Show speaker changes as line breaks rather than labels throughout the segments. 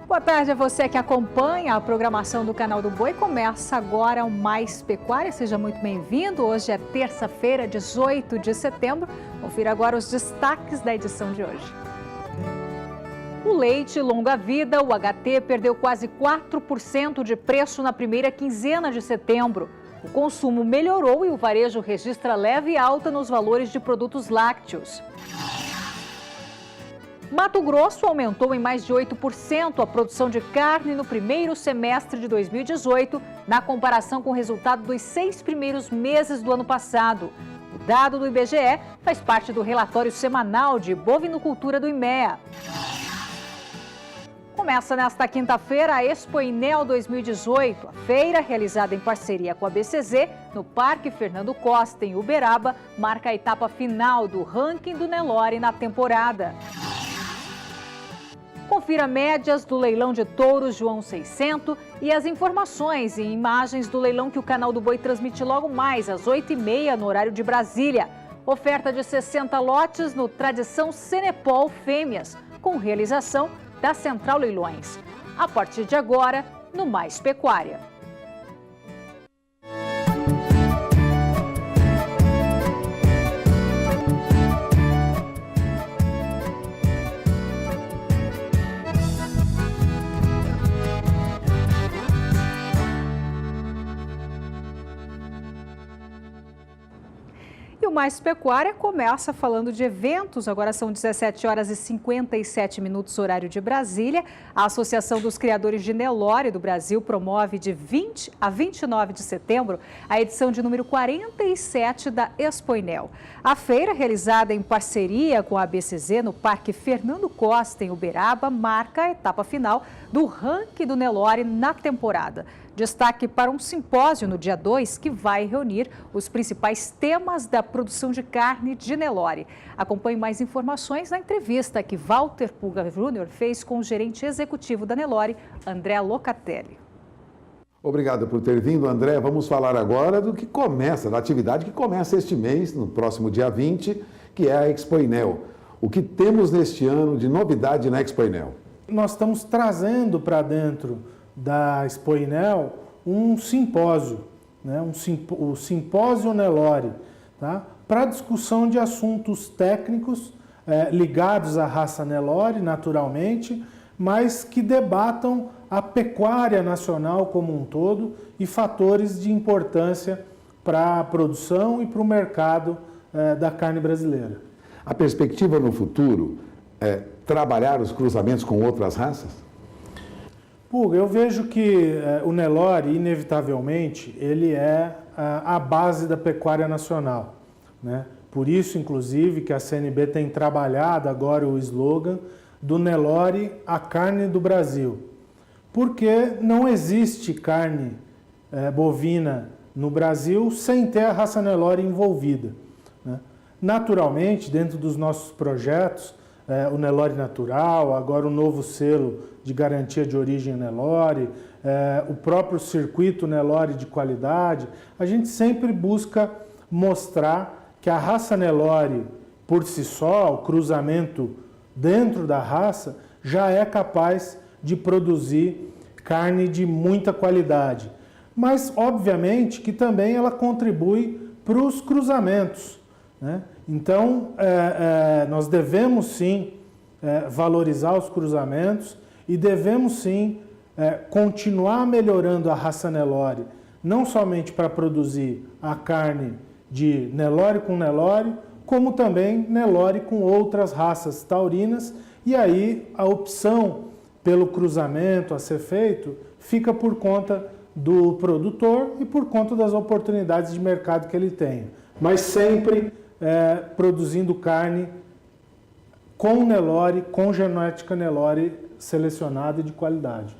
Boa tarde a você que acompanha a programação do Canal do Boi. Começa agora o Mais Pecuária. Seja muito bem-vindo. Hoje é terça-feira, 18 de setembro. Confira agora os destaques da edição de hoje. O leite longa-vida, o HT, perdeu quase 4% de preço na primeira quinzena de setembro. O consumo melhorou e o varejo registra leve alta nos valores de produtos lácteos. Mato Grosso aumentou em mais de 8% a produção de carne no primeiro semestre de 2018, na comparação com o resultado dos 6 primeiros meses do ano passado. O dado do IBGE faz parte do relatório semanal de bovinocultura do IMEA. Começa nesta quinta-feira a Expoinel 2018, a feira realizada em parceria com a BCZ, no Parque Fernando Costa, em Uberaba, marca a etapa final do ranking do Nelore na temporada. Confira médias do leilão de touros João 600 e as informações e imagens do leilão que o Canal do Boi transmite logo mais às 8h30 no horário de Brasília. Oferta de 60 lotes no Tradição Cenepol Fêmeas, com realização da Central Leilões. A partir de agora, no Mais Pecuária. O Mais Pecuária começa falando de eventos. Agora são 17h57, horário de Brasília. A Associação dos Criadores de Nelore do Brasil promove de 20 a 29 de setembro a edição de número 47 da Expoinel. A feira, realizada em parceria com a BCZ no Parque Fernando Costa, em Uberaba, marca a etapa final do ranking do Nelore na temporada. Destaque para um simpósio no dia 2 que vai reunir os principais temas da produção de carne de Nelore. Acompanhe mais informações na entrevista que Walter Pulga Júnior fez com o gerente executivo da Nelore, André Locatelli.
Obrigado por ter vindo, André. Vamos falar agora do que começa, da atividade que começa este mês, no próximo dia 20, que é a Expoinel. O que temos neste ano de novidade na Expoinel?
Nós estamos trazendo para dentro da Expoinel um simpósio, né? O Simpósio Nelore, tá? Para discussão de assuntos técnicos ligados à raça Nelore, naturalmente, mas que debatam a pecuária nacional como um todo e fatores de importância para a produção e para o mercado da carne brasileira.
A perspectiva no futuro é trabalhar os cruzamentos com outras raças?
Pulga, eu vejo que o Nelore, inevitavelmente, ele é a base da pecuária nacional, né? Por isso, inclusive, que a CNB tem trabalhado agora o slogan do Nelore, a carne do Brasil. Porque não existe carne bovina no Brasil sem ter a raça Nelore envolvida, né? Naturalmente, dentro dos nossos projetos, o Nelore Natural, agora o novo selo de garantia de origem Nelore, o próprio circuito Nelore de qualidade, a gente sempre busca mostrar que a raça Nelore, por si só, o cruzamento dentro da raça, já é capaz de produzir carne de muita qualidade. Mas, obviamente, que também ela contribui para os cruzamentos, né? Então, nós devemos sim valorizar os cruzamentos e devemos sim continuar melhorando a raça Nelore, não somente para produzir a carne de Nelore com Nelore, como também Nelore com outras raças taurinas, e aí a opção pelo cruzamento a ser feito fica por conta do produtor e por conta das oportunidades de mercado que ele tenha. Mas sempre produzindo carne com Nelore, com genética Nelore selecionada e de qualidade.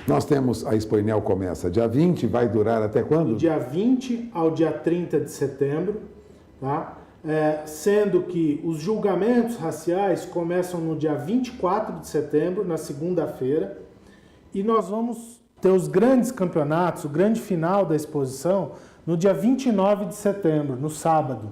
Nós temos, a Expoinel começa dia 20, vai durar até quando?
Do dia 20 ao dia 30 de setembro, tá? Sendo que os julgamentos raciais começam no dia 24 de setembro, na segunda-feira, e nós vamos ter os grandes campeonatos, o grande final da exposição, no dia 29 de setembro, no sábado.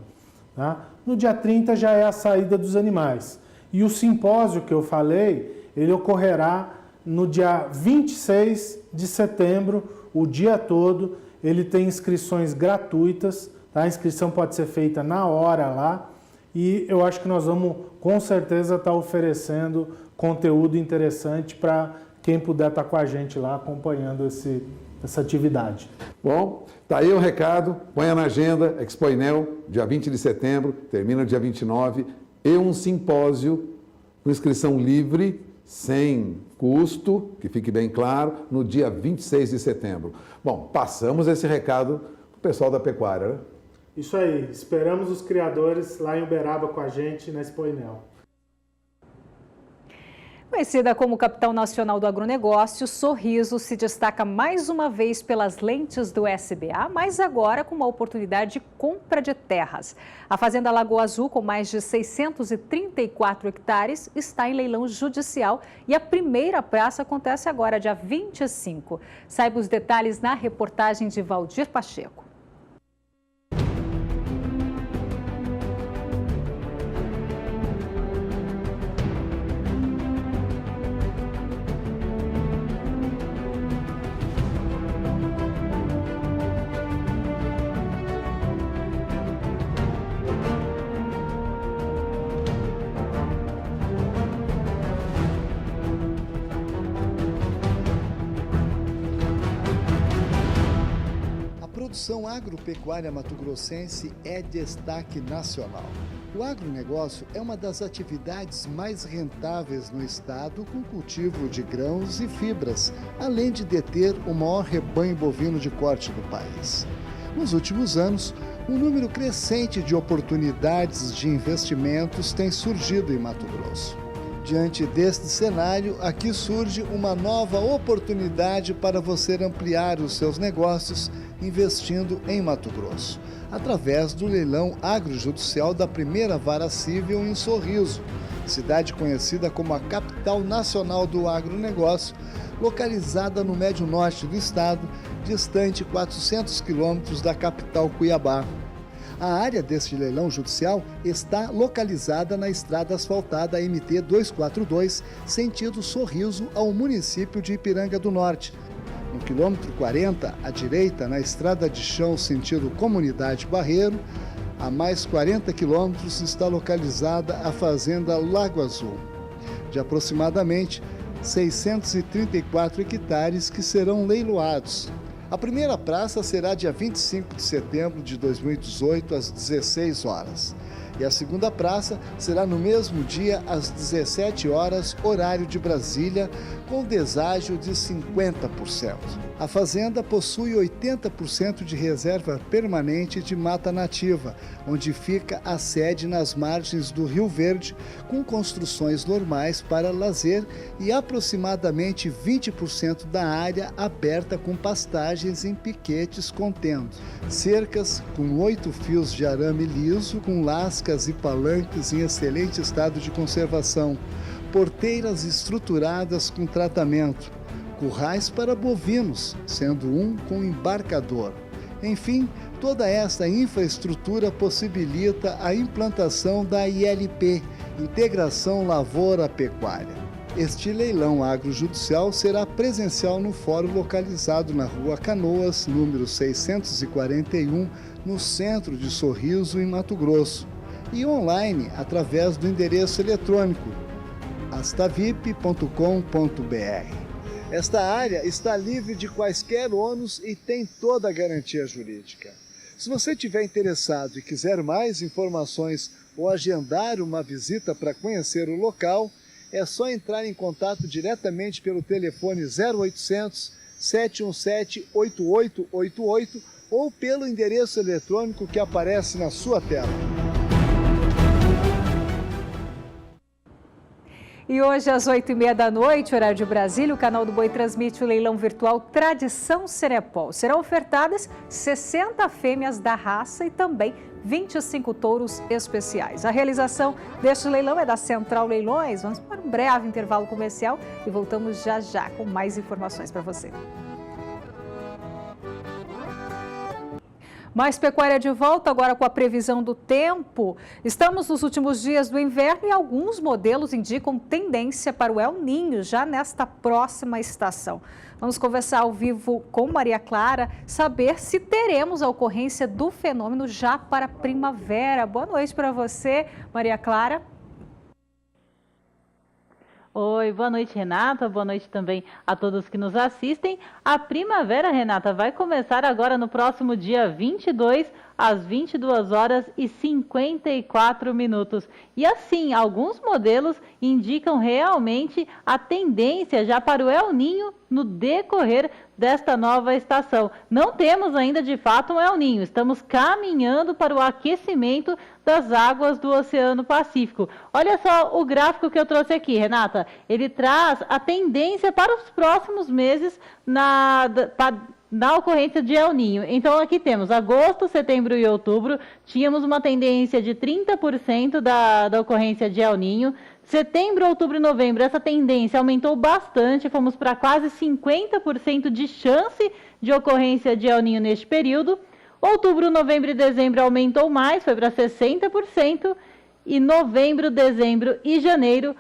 Tá? No dia 30 já é a saída dos animais. E o simpósio que eu falei, ele ocorrerá no dia 26 de setembro, o dia todo. Ele tem inscrições gratuitas, tá? A inscrição pode ser feita na hora lá e eu acho que nós vamos com certeza estar oferecendo conteúdo interessante para quem puder estar com a gente lá acompanhando essa atividade.
Bom, tá aí o recado, ponha na agenda, Expoinel, dia 20 de setembro, termina dia 29, e um simpósio com inscrição livre, sem custo, que fique bem claro, no dia 26 de setembro. Bom, passamos esse recado para o pessoal da pecuária, né?
Isso aí, esperamos os criadores lá em Uberaba com a gente na Expoinel.
Conhecida como capital nacional do agronegócio, Sorriso se destaca mais uma vez pelas lentes do SBA, mas agora com uma oportunidade de compra de terras. A Fazenda Lagoa Azul, com mais de 634 hectares, está em leilão judicial e a primeira praça acontece agora, dia 25. Saiba os detalhes na reportagem de Valdir Pacheco.
A produção agropecuária mato-grossense é destaque nacional. O agronegócio é uma das atividades mais rentáveis no estado, com cultivo de grãos e fibras, além de deter o maior rebanho bovino de corte do país. Nos últimos anos, um número crescente de oportunidades de investimentos tem surgido em Mato Grosso. Diante deste cenário, aqui surge uma nova oportunidade para você ampliar os seus negócios investindo em Mato Grosso, através do leilão agrojudicial da primeira vara civil em Sorriso, cidade conhecida como a capital nacional do agronegócio, localizada no médio norte do estado, distante 400 quilômetros da capital Cuiabá. A área deste leilão judicial está localizada na estrada asfaltada MT 242, sentido Sorriso, ao município de Ipiranga do Norte. No quilômetro 40, à direita, na estrada de chão sentido Comunidade Barreiro, a mais 40 quilômetros está localizada a Fazenda Lago Azul, de aproximadamente 634 hectares que serão leiloados. A primeira praça será dia 25 de setembro de 2018, às 16 horas. E a segunda praça será no mesmo dia, às 17 horas, horário de Brasília, com deságio de 50%. A fazenda possui 80% de reserva permanente de mata nativa, onde fica a sede nas margens do Rio Verde, com construções normais para lazer e aproximadamente 20% da área aberta com pastagens em piquetes contendo cercas com 8 fios de arame liso, com lascas e palanques em excelente estado de conservação, porteiras estruturadas com tratamento, currais para bovinos, sendo um com embarcador. Enfim, toda esta infraestrutura possibilita a implantação da ILP, Integração Lavoura-Pecuária. Este leilão agrojudicial será presencial no fórum localizado na Rua Canoas, número 641, no centro de Sorriso, em Mato Grosso, e online através do endereço eletrônico astavip.com.br. Esta área está livre de quaisquer ônus e tem toda a garantia jurídica. Se você estiver interessado e quiser mais informações ou agendar uma visita para conhecer o local, é só entrar em contato diretamente pelo telefone 0800 717 8888 ou pelo endereço eletrônico que aparece na sua tela.
E hoje, às 8h30 da noite, horário de Brasília, o canal do Boi transmite o leilão virtual Tradição Cenepol. Serão ofertadas 60 fêmeas da raça e também 25 touros especiais. A realização deste leilão é da Central Leilões. Vamos para um breve intervalo comercial e voltamos já já com mais informações para você. Mais pecuária de volta agora com a previsão do tempo. Estamos nos últimos dias do inverno e alguns modelos indicam tendência para o El Niño já nesta próxima estação. Vamos conversar ao vivo com Maria Clara, saber se teremos a ocorrência do fenômeno já para a primavera. Boa noite para você, Maria Clara.
Oi, boa noite, Renata. Boa noite também a todos que nos assistem. A primavera, Renata, vai começar agora no próximo dia 22, às 22 horas e 54 minutos. E assim, alguns modelos indicam realmente a tendência já para o El Niño no decorrer desta nova estação. Não temos ainda de fato um El Niño, estamos caminhando para o aquecimento das águas do Oceano Pacífico. Olha só o gráfico que eu trouxe aqui, Renata. Ele traz a tendência para os próximos meses na ocorrência de El Niño. Então aqui temos agosto, setembro e outubro, tínhamos uma tendência de 30% da ocorrência de El Niño. Setembro, outubro e novembro, essa tendência aumentou bastante, fomos para quase 50% de chance de ocorrência de El Niño neste período. Outubro, novembro e dezembro aumentou mais, foi para 60%. E novembro, dezembro e janeiro,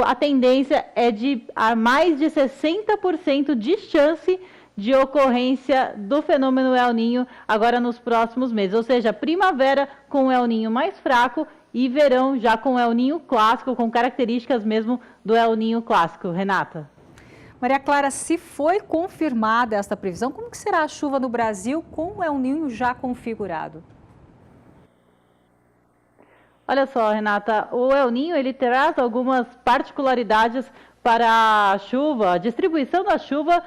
a tendência é de mais de 60% de chance de ocorrência do fenômeno El Niño agora nos próximos meses. Ou seja, primavera com o El Niño mais fraco e verão já com o El Niño clássico, com características mesmo do El Niño clássico. Renata.
Maria Clara, se foi confirmada esta previsão, como que será a chuva no Brasil com o El Niño já configurado?
Olha só, Renata, o El Niño ele traz algumas particularidades para a chuva, a distribuição da chuva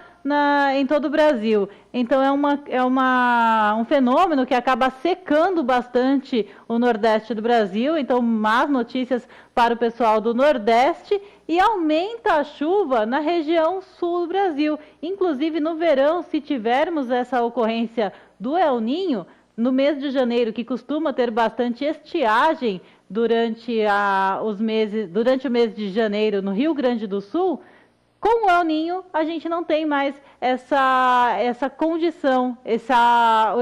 em todo o Brasil. Então é um fenômeno que acaba secando bastante o Nordeste do Brasil. Então, más notícias para o pessoal do Nordeste e aumenta a chuva na região sul do Brasil. Inclusive no verão, se tivermos essa ocorrência do El Niño, no mês de janeiro, que costuma ter bastante estiagem durante o mês de janeiro no Rio Grande do Sul, com o El Niño a gente não tem mais essa condição,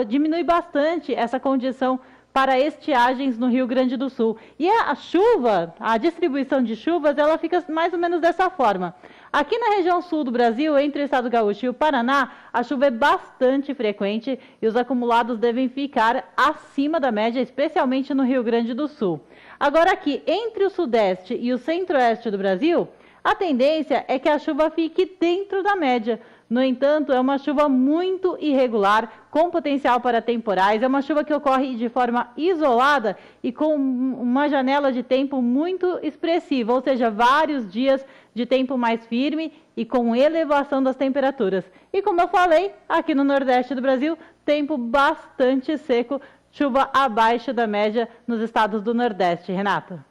diminui bastante essa condição para estiagens no Rio Grande do Sul. E a distribuição de chuvas, ela fica mais ou menos dessa forma. Aqui na região sul do Brasil, entre o estado gaúcho e o Paraná, a chuva é bastante frequente e os acumulados devem ficar acima da média, especialmente no Rio Grande do Sul. Agora aqui, entre o sudeste e o centro-oeste do Brasil, a tendência é que a chuva fique dentro da média. No entanto, é uma chuva muito irregular, com potencial para temporais. É uma chuva que ocorre de forma isolada e com uma janela de tempo muito expressiva, ou seja, vários dias de tempo mais firme e com elevação das temperaturas. E como eu falei, aqui no Nordeste do Brasil, tempo bastante seco, chuva abaixo da média nos estados do Nordeste. Renata.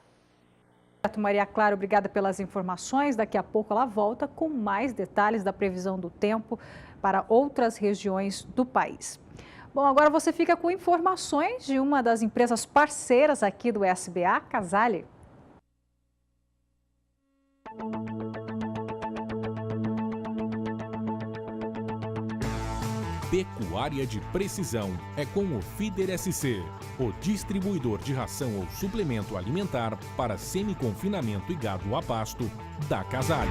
Maria Clara, obrigada pelas informações. Daqui a pouco ela volta com mais detalhes da previsão do tempo para outras regiões do país. Bom, agora você fica com informações de uma das empresas parceiras aqui do SBA, Casale.
Pecuária de precisão é com o Feeder SC, o distribuidor de ração ou suplemento alimentar para semi-confinamento e gado a pasto da Casale.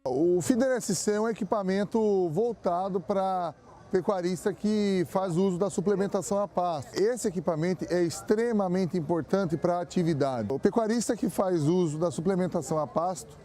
O Feeder SC é um equipamento voltado para pecuarista que faz uso da suplementação a pasto. Esse equipamento é extremamente importante para a atividade. O pecuarista que faz uso da suplementação a pasto,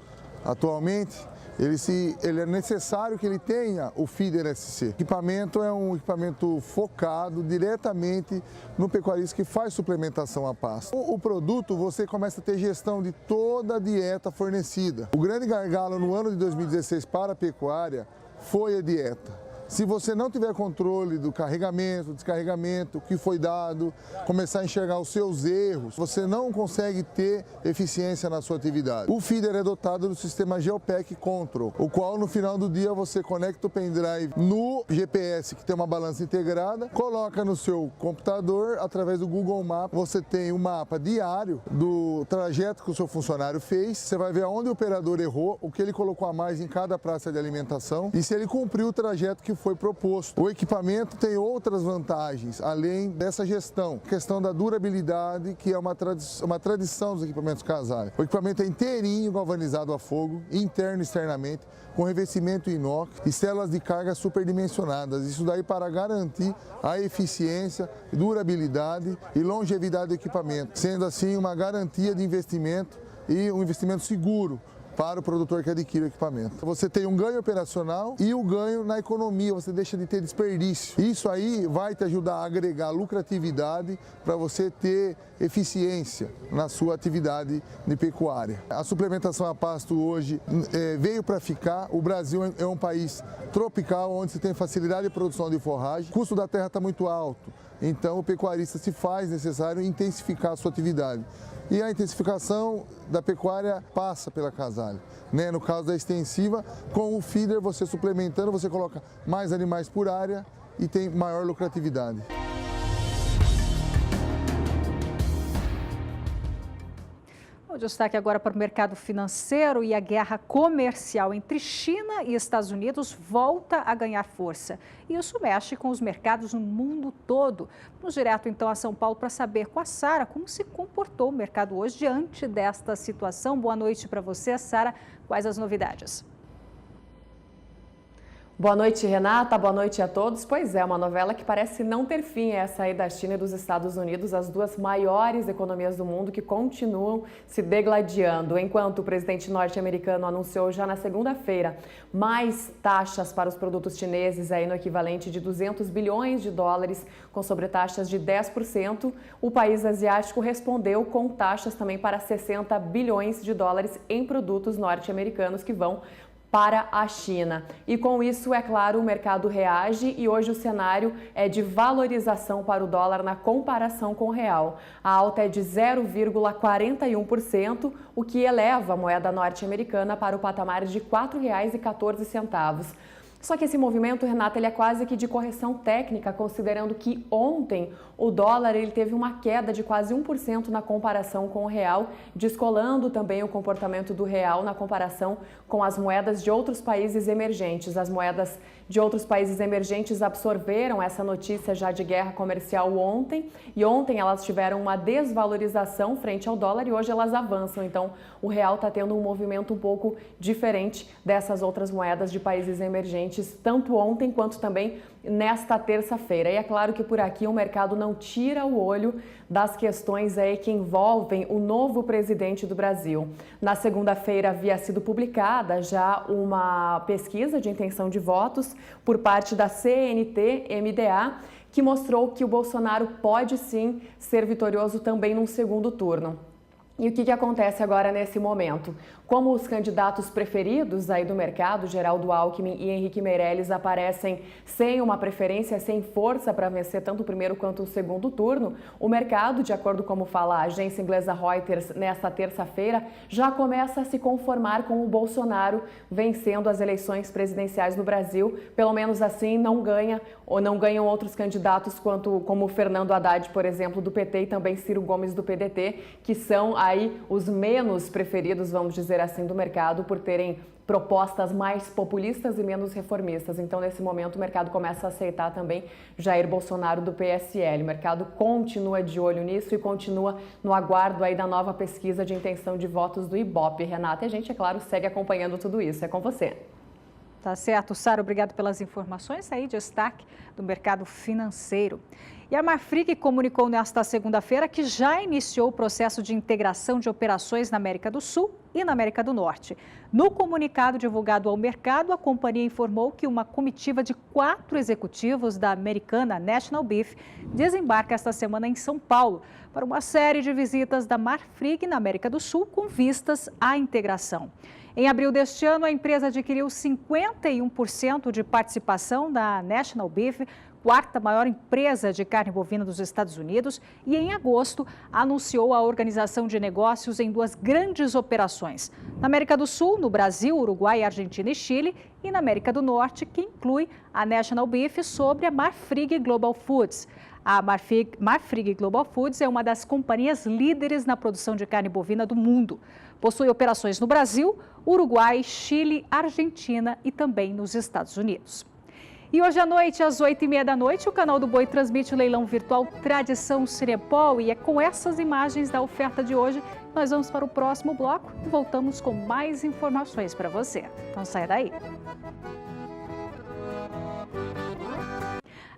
atualmente, ele é necessário que ele tenha o Feeder SC. O equipamento é um equipamento focado diretamente no pecuarista que faz suplementação a pasto. O produto, você começa a ter gestão de toda a dieta fornecida. O grande gargalo no ano de 2016 para a pecuária foi a dieta. Se você não tiver controle do carregamento, descarregamento, o que foi dado, começar a enxergar os seus erros, você não consegue ter eficiência na sua atividade. O feeder é dotado do sistema Geopack Control, o qual no final do dia você conecta o pendrive no GPS, que tem uma balança integrada, coloca no seu computador, através do Google Maps, você tem um mapa diário do trajeto que o seu funcionário fez, você vai ver onde o operador errou, o que ele colocou a mais em cada praça de alimentação e se ele cumpriu o trajeto que foi proposto. O equipamento tem outras vantagens, além dessa gestão, questão da durabilidade, que é uma tradição dos equipamentos Casale. O equipamento é inteirinho galvanizado a fogo, interno e externamente, com revestimento inox e células de carga superdimensionadas. Isso daí para garantir a eficiência, durabilidade e longevidade do equipamento, sendo assim uma garantia de investimento e um investimento seguro para o produtor que adquire o equipamento. Você tem um ganho operacional e o ganho na economia, você deixa de ter desperdício. Isso aí vai te ajudar a agregar lucratividade para você ter eficiência na sua atividade de pecuária. A suplementação a pasto hoje veio para ficar. O Brasil é um país tropical, onde se tem facilidade de produção de forragem. O custo da terra está muito alto, então o pecuarista se faz necessário intensificar a sua atividade. E a intensificação da pecuária passa pela Casale. No caso da extensiva, com o feeder, você suplementando, você coloca mais animais por área e tem maior lucratividade.
O destaque agora para o mercado financeiro e a guerra comercial entre China e Estados Unidos volta a ganhar força. E isso mexe com os mercados no mundo todo. Vamos direto então a São Paulo para saber com a Sara como se comportou o mercado hoje diante desta situação. Boa noite para você, Sara. Quais as novidades?
Boa noite, Renata. Boa noite a todos. Pois é, uma novela que parece não ter fim, é essa aí da China e dos Estados Unidos, as duas maiores economias do mundo que continuam se degladiando. Enquanto o presidente norte-americano anunciou já na segunda-feira mais taxas para os produtos chineses, aí no equivalente de 200 bilhões de dólares, com sobretaxas de 10%, o país asiático respondeu com taxas também para 60 bilhões de dólares em produtos norte-americanos que vão para a China. E com isso, é claro, o mercado reage e hoje o cenário é de valorização para o dólar na comparação com o real. A alta é de 0,41%, o que eleva a moeda norte-americana para o patamar de R$ 4,14. Só que esse movimento, Renata, ele é quase que de correção técnica, considerando que ontem o dólar ele teve uma queda de quase 1% na comparação com o real, descolando também o comportamento do real na comparação com as moedas de outros países emergentes. As moedas de outros países emergentes absorveram essa notícia já de guerra comercial ontem, e ontem elas tiveram uma desvalorização frente ao dólar e hoje elas avançam. Então, o real está tendo um movimento um pouco diferente dessas outras moedas de países emergentes, tanto ontem quanto também nesta terça-feira. E é claro que por aqui o mercado não tira o olho das questões aí que envolvem o novo presidente do Brasil. Na segunda-feira havia sido publicada já uma pesquisa de intenção de votos por parte da CNT-MDA, que mostrou que o Bolsonaro pode sim ser vitorioso também num segundo turno. E o que acontece agora nesse momento? Como os candidatos preferidos aí do mercado, Geraldo Alckmin e Henrique Meirelles, aparecem sem uma preferência, sem força para vencer tanto o primeiro quanto o segundo turno, o mercado, de acordo com como fala a agência inglesa Reuters nesta terça-feira, já começa a se conformar com o Bolsonaro vencendo as eleições presidenciais no Brasil. Pelo menos assim não ganha ou não ganham outros candidatos como Fernando Haddad, por exemplo, do PT, e também Ciro Gomes do PDT, que são aí os menos preferidos, vamos dizer assim, do mercado, por terem propostas mais populistas e menos reformistas. Então, nesse momento, o mercado começa a aceitar também Jair Bolsonaro do PSL. O mercado continua de olho nisso e continua no aguardo aí da nova pesquisa de intenção de votos do Ibope. Renata, e a gente, é claro, segue acompanhando tudo isso. É com você.
Tá certo, Sara, obrigado pelas informações aí, destaque do mercado financeiro. E a Marfrig comunicou nesta segunda-feira que já iniciou o processo de integração de operações na América do Sul e na América do Norte. No comunicado divulgado ao mercado, a companhia informou que uma comitiva de 4 executivos da americana National Beef desembarca esta semana em São Paulo para uma série de visitas da Marfrig na América do Sul com vistas à integração. Em abril deste ano, a empresa adquiriu 51% de participação da National Beef, quarta maior empresa de carne bovina dos Estados Unidos, e em agosto anunciou a organização de negócios em 2 grandes operações. Na América do Sul, no Brasil, Uruguai, Argentina e Chile, e na América do Norte, que inclui a National Beef sobre a Marfrig Global Foods. A Marfrig Global Foods é uma das companhias líderes na produção de carne bovina do mundo. Possui operações no Brasil, Uruguai, Chile, Argentina e também nos Estados Unidos. E hoje à noite, às 8h30 da noite, o canal do Boi transmite o leilão virtual Tradição Cinepol. E é com essas imagens da oferta de hoje, nós vamos para o próximo bloco e voltamos com mais informações para você. Não saia daí.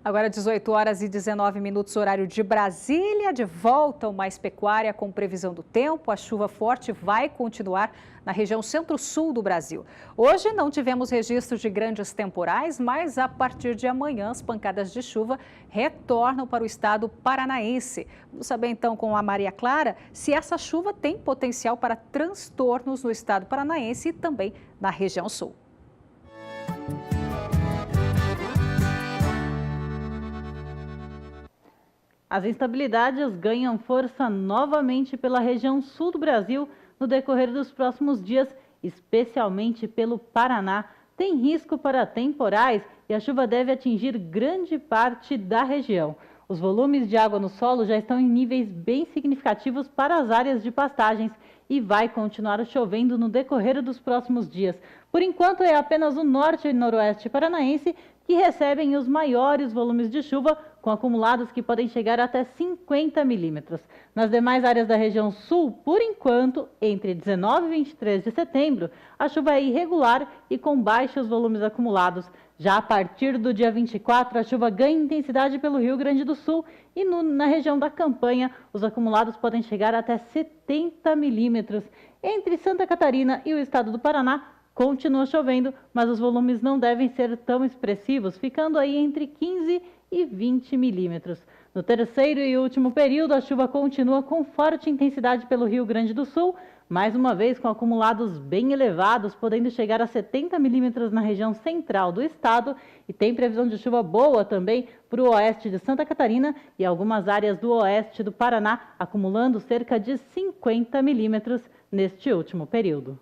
Agora 18h19, horário de Brasília, de volta ao Mais Pecuária com previsão do tempo. A chuva forte vai continuar na região centro-sul do Brasil. Hoje não tivemos registros de grandes temporais, mas a partir de amanhã as pancadas de chuva retornam para o estado paranaense. Vamos saber então com a Maria Clara se essa chuva tem potencial para transtornos no estado paranaense e também na região sul.
As instabilidades ganham força novamente pela região sul do Brasil no decorrer dos próximos dias, especialmente pelo Paraná. Tem risco para temporais e a chuva deve atingir grande parte da região. Os volumes de água no solo já estão em níveis bem significativos para as áreas de pastagens e vai continuar chovendo no decorrer dos próximos dias. Por enquanto, é apenas o norte e noroeste paranaense que recebem os maiores volumes de chuva, com acumulados que podem chegar até 50 milímetros. Nas demais áreas da região sul, por enquanto, entre 19 e 23 de setembro, a chuva é irregular e com baixos volumes acumulados. Já a partir do dia 24, a chuva ganha intensidade pelo Rio Grande do Sul e na região da Campanha, os acumulados podem chegar até 70 milímetros. Entre Santa Catarina e o estado do Paraná, continua chovendo, mas os volumes não devem ser tão expressivos, ficando aí entre 15 e 20 milímetros. No terceiro e último período, a chuva continua com forte intensidade pelo Rio Grande do Sul, mais uma vez com acumulados bem elevados, podendo chegar a 70 milímetros na região central do estado, e tem previsão de chuva boa também para o oeste de Santa Catarina e algumas áreas do oeste do Paraná, acumulando cerca de 50 milímetros neste último período.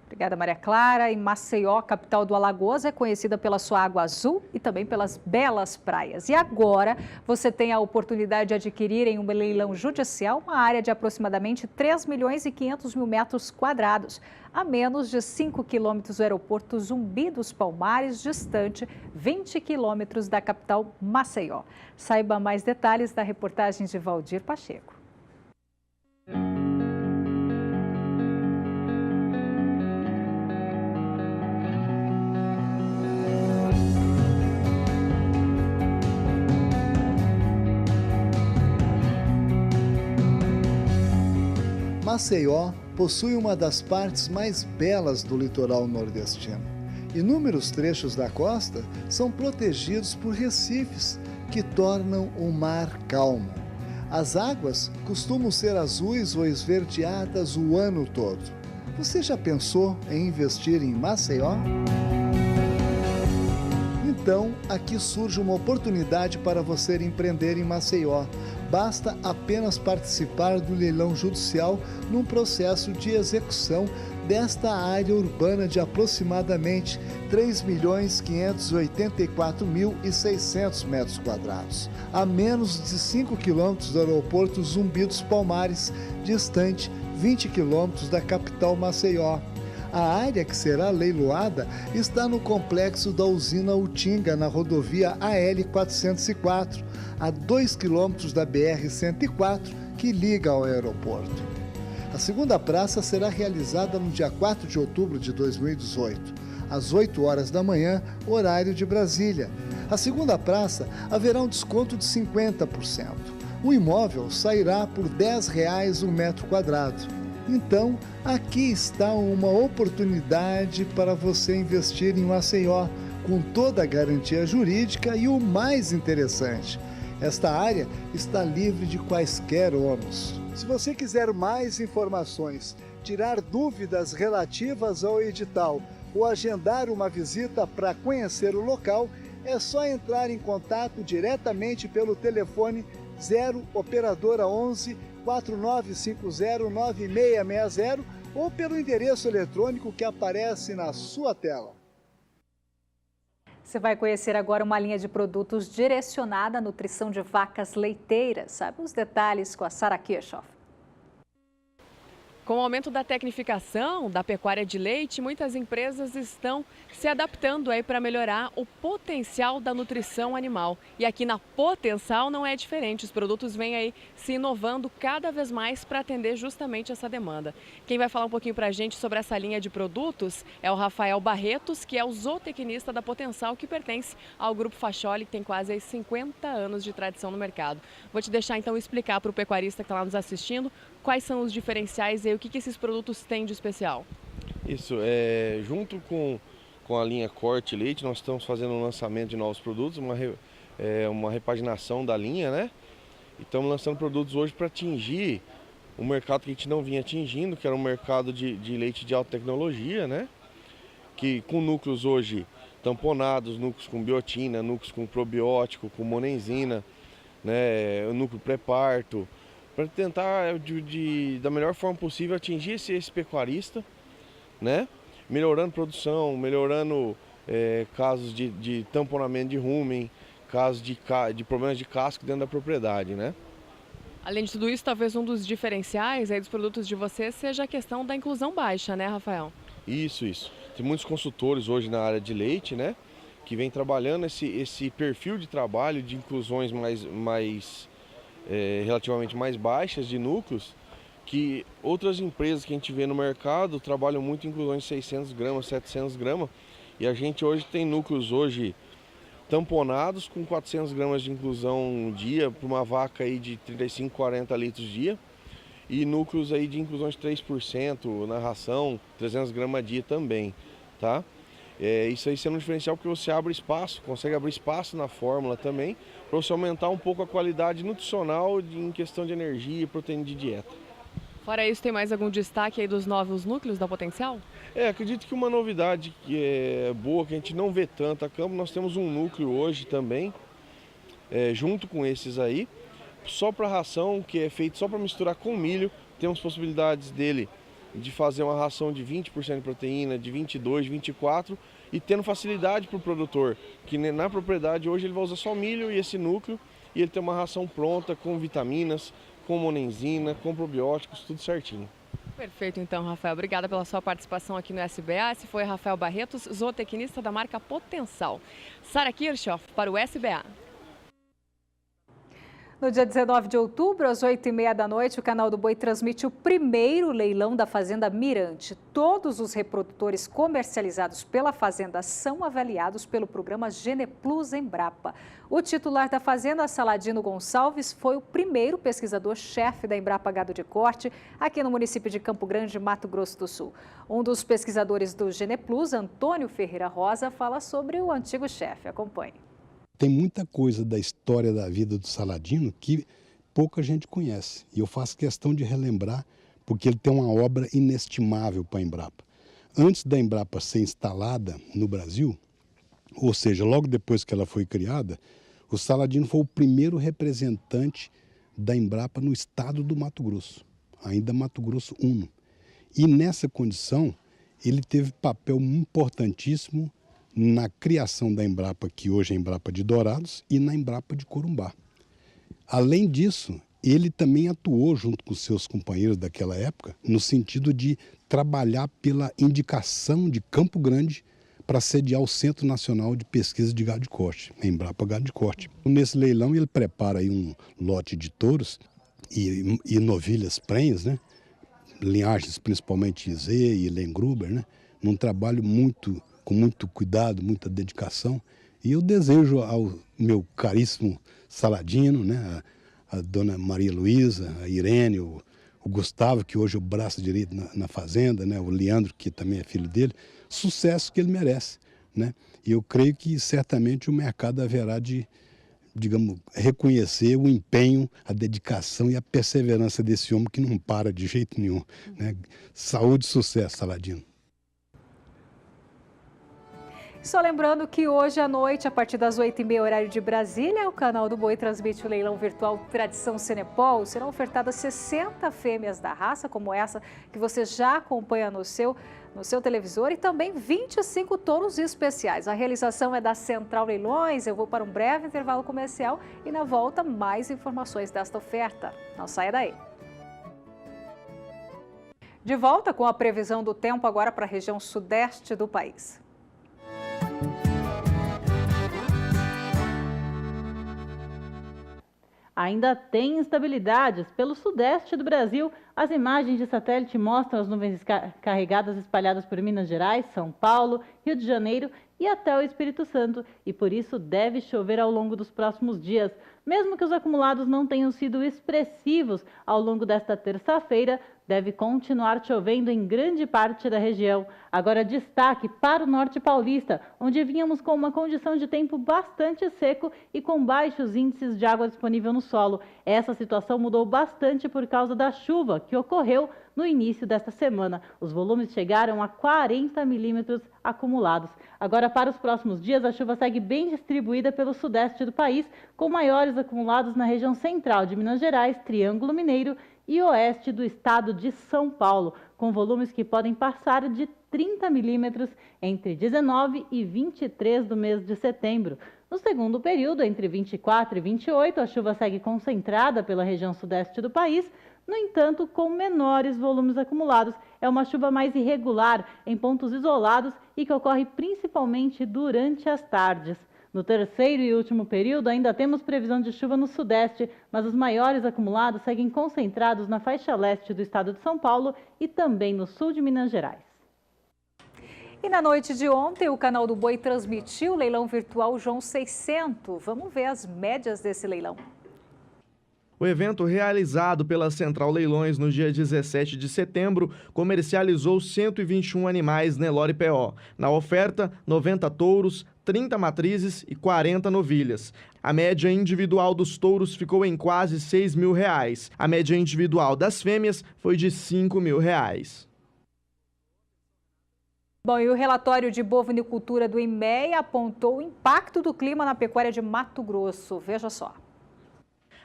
Obrigada, Maria Clara. E Maceió, capital do Alagoas, é conhecida pela sua água azul e também pelas belas praias. E agora você tem a oportunidade de adquirir em um leilão judicial uma área de aproximadamente 3.500.000 metros quadrados, a menos de 5 quilômetros do aeroporto Zumbi dos Palmares, distante 20 quilômetros da capital Maceió. Saiba mais detalhes da reportagem de Valdir Pacheco.
Maceió possui uma das partes mais belas do litoral nordestino. Inúmeros trechos da costa são protegidos por recifes que tornam o mar calmo. As águas costumam ser azuis ou esverdeadas o ano todo. Você já pensou em investir em Maceió? Então, aqui surge uma oportunidade para você empreender em Maceió. Basta apenas participar do leilão judicial num processo de execução desta área urbana de aproximadamente 3.584.600 metros quadrados, a menos de 5 quilômetros do aeroporto Zumbi dos Palmares, distante 20 quilômetros da capital Maceió. A área que será leiloada está no complexo da usina Utinga, na rodovia AL-404, a 2 quilômetros da BR-104, que liga ao aeroporto. A segunda praça será realizada no dia 4 de outubro de 2018, às 8 horas da manhã, horário de Brasília. A segunda praça haverá um desconto de 50%. O imóvel sairá por R$ 10 o metro quadrado. Então, aqui está uma oportunidade para você investir em Maceió, com toda a garantia jurídica e o mais interessante, esta área está livre de quaisquer ônus. Se você quiser mais informações, tirar dúvidas relativas ao edital ou agendar uma visita para conhecer o local, é só entrar em contato diretamente pelo telefone 0 operadora 11 4950 9660 ou pelo endereço eletrônico que aparece na sua tela.
Você vai conhecer agora uma linha de produtos direcionada à nutrição de vacas leiteiras. Sabe os detalhes com a Sara Kirchhoff.
Com o aumento da tecnificação da pecuária de leite, muitas empresas estão se adaptando aí para melhorar o potencial da nutrição animal. E aqui na Potencial não é diferente, os produtos vêm aí se inovando cada vez mais para atender justamente essa demanda. Quem vai falar um pouquinho para a gente sobre essa linha de produtos é o Rafael Barretos, que é o zootecnista da Potencial, que pertence ao Grupo Facholi, que tem quase 50 anos de tradição no mercado. Vou te deixar então explicar para o pecuarista que está lá nos assistindo quais são os diferenciais e o que esses produtos têm de especial.
Isso, junto com a linha Corte Leite, nós estamos fazendo um lançamento de novos produtos, uma repaginação da linha, né? E estamos lançando produtos hoje para atingir o mercado que a gente não vinha atingindo, que era um mercado de leite de alta tecnologia, né? Que com núcleos hoje tamponados, núcleos com biotina, núcleos com probiótico, com monenzina, né? O núcleo pré-parto, para tentar, da melhor forma possível, atingir esse pecuarista, né? Melhorando produção, melhorando casos de tamponamento de rumen, casos de problemas de casco dentro da propriedade, né?
Além de tudo isso, talvez um dos diferenciais aí dos produtos de vocês seja a questão da inclusão baixa, né, Rafael?
Isso. Tem muitos consultores hoje na área de leite, né? Que vem trabalhando esse perfil de trabalho de inclusões relativamente mais baixas de núcleos, que outras empresas que a gente vê no mercado trabalham muito em inclusões de 600 gramas, 700 gramas, e a gente hoje tem núcleos hoje tamponados com 400 gramas de inclusão dia para uma vaca aí de 35, 40 litros dia, e núcleos aí de inclusões de 3% na ração, 300 gramas dia também, tá? Isso aí sendo um diferencial porque você abre espaço, consegue abrir espaço na fórmula também, para você aumentar um pouco a qualidade nutricional em questão de energia e proteína de dieta.
Fora isso, tem mais algum destaque aí dos novos núcleos da Potencial?
Acredito que uma novidade que é boa, que a gente não vê tanto a campo, nós temos um núcleo hoje também, junto com esses aí, só para ração, que é feito só para misturar com milho. Temos possibilidades dele de fazer uma ração de 20% de proteína, de 22%, 24%, e tendo facilidade para o produtor, que na propriedade hoje ele vai usar só milho e esse núcleo, e ele tem uma ração pronta com vitaminas, com monenzina, com probióticos, tudo certinho.
Perfeito, então, Rafael. Obrigada pela sua participação aqui no SBA. Esse foi Rafael Barretos, zootecnista da marca Potencial. Sara Kirchhoff para o SBA.
No dia 19 de outubro, às 8h30 da noite, o Canal do Boi transmite o primeiro leilão da Fazenda Mirante. Todos os reprodutores comercializados pela Fazenda são avaliados pelo programa GenePlus Embrapa. O titular da Fazenda, Saladino Gonçalves, foi o primeiro pesquisador-chefe da Embrapa Gado de Corte aqui no município de Campo Grande, Mato Grosso do Sul. Um dos pesquisadores do GenePlus, Antônio Ferreira Rosa, fala sobre o antigo chefe. Acompanhe.
Tem muita coisa da história da vida do Saladino que pouca gente conhece. E eu faço questão de relembrar, porque ele tem uma obra inestimável para a Embrapa. Antes da Embrapa ser instalada no Brasil, ou seja, logo depois que ela foi criada, o Saladino foi o primeiro representante da Embrapa no estado do Mato Grosso, ainda Mato Grosso I. E nessa condição, ele teve papel importantíssimo na criação da Embrapa, que hoje é a Embrapa de Dourados, e na Embrapa de Corumbá. Além disso, ele também atuou junto com seus companheiros daquela época, no sentido de trabalhar pela indicação de Campo Grande para sediar o Centro Nacional de Pesquisa de Gado de Corte, a Embrapa Gado de Corte. Nesse leilão ele prepara aí um lote de touros e novilhas prenhes, né? Linhagens principalmente Z e Lengruber, né? Num trabalho com muito cuidado, muita dedicação. E eu desejo ao meu caríssimo Saladino, né, a dona Maria Luísa, a Irene, o Gustavo, que hoje é o braço direito na fazenda, né, o Leandro, que também é filho dele, sucesso que ele merece, né? E eu creio que certamente o mercado haverá de digamos, reconhecer o empenho, a dedicação e a perseverança desse homem que não para de jeito nenhum, né? Saúde e sucesso, Saladino.
Só lembrando que hoje à noite, a partir das 8h30, horário de Brasília, o canal do Boi transmite o leilão virtual Tradição Cenepol. Serão ofertadas 60 fêmeas da raça, como essa que você já acompanha no seu televisor, e também 25 touros especiais. A realização é da Central Leilões. Eu vou para um breve intervalo comercial e na volta mais informações desta oferta. Não saia daí. De volta com a previsão do tempo agora para a região sudeste do país.
Ainda tem instabilidades pelo sudeste do Brasil. As imagens de satélite mostram as nuvens carregadas espalhadas por Minas Gerais, São Paulo, Rio de Janeiro e até o Espírito Santo. E por isso deve chover ao longo dos próximos dias. Mesmo que os acumulados não tenham sido expressivos ao longo desta terça-feira, deve continuar chovendo em grande parte da região. Agora destaque para o norte paulista, onde vínhamos com uma condição de tempo bastante seco e com baixos índices de água disponível no solo. Essa situação mudou bastante por causa da chuva que ocorreu no início desta semana. Os volumes chegaram a 40 milímetros acumulados. Agora, para os próximos dias, a chuva segue bem distribuída pelo sudeste do país, com maiores acumulados na região central de Minas Gerais, Triângulo Mineiro e oeste do estado de São Paulo, com volumes que podem passar de 30 milímetros entre 19 e 23 do mês de setembro. No segundo período, entre 24 e 28, a chuva segue concentrada pela região sudeste do país, no entanto, com menores volumes acumulados. É uma chuva mais irregular em pontos isolados e que ocorre principalmente durante as tardes. No terceiro e último período, ainda temos previsão de chuva no sudeste, mas os maiores acumulados seguem concentrados na faixa leste do estado de São Paulo e também no sul de Minas Gerais.
E na noite de ontem, o canal do Boi transmitiu o leilão virtual João 600. Vamos ver as médias desse leilão.
O evento, realizado pela Central Leilões no dia 17 de setembro, comercializou 121 animais Nelore PO. Na oferta, 90 touros, 30 matrizes e 40 novilhas. A média individual dos touros ficou em quase R$6 mil. A média individual das fêmeas foi de R$5 mil.
Bom, e o relatório de bovinicultura do IMEA apontou o impacto do clima na pecuária de Mato Grosso. Veja só.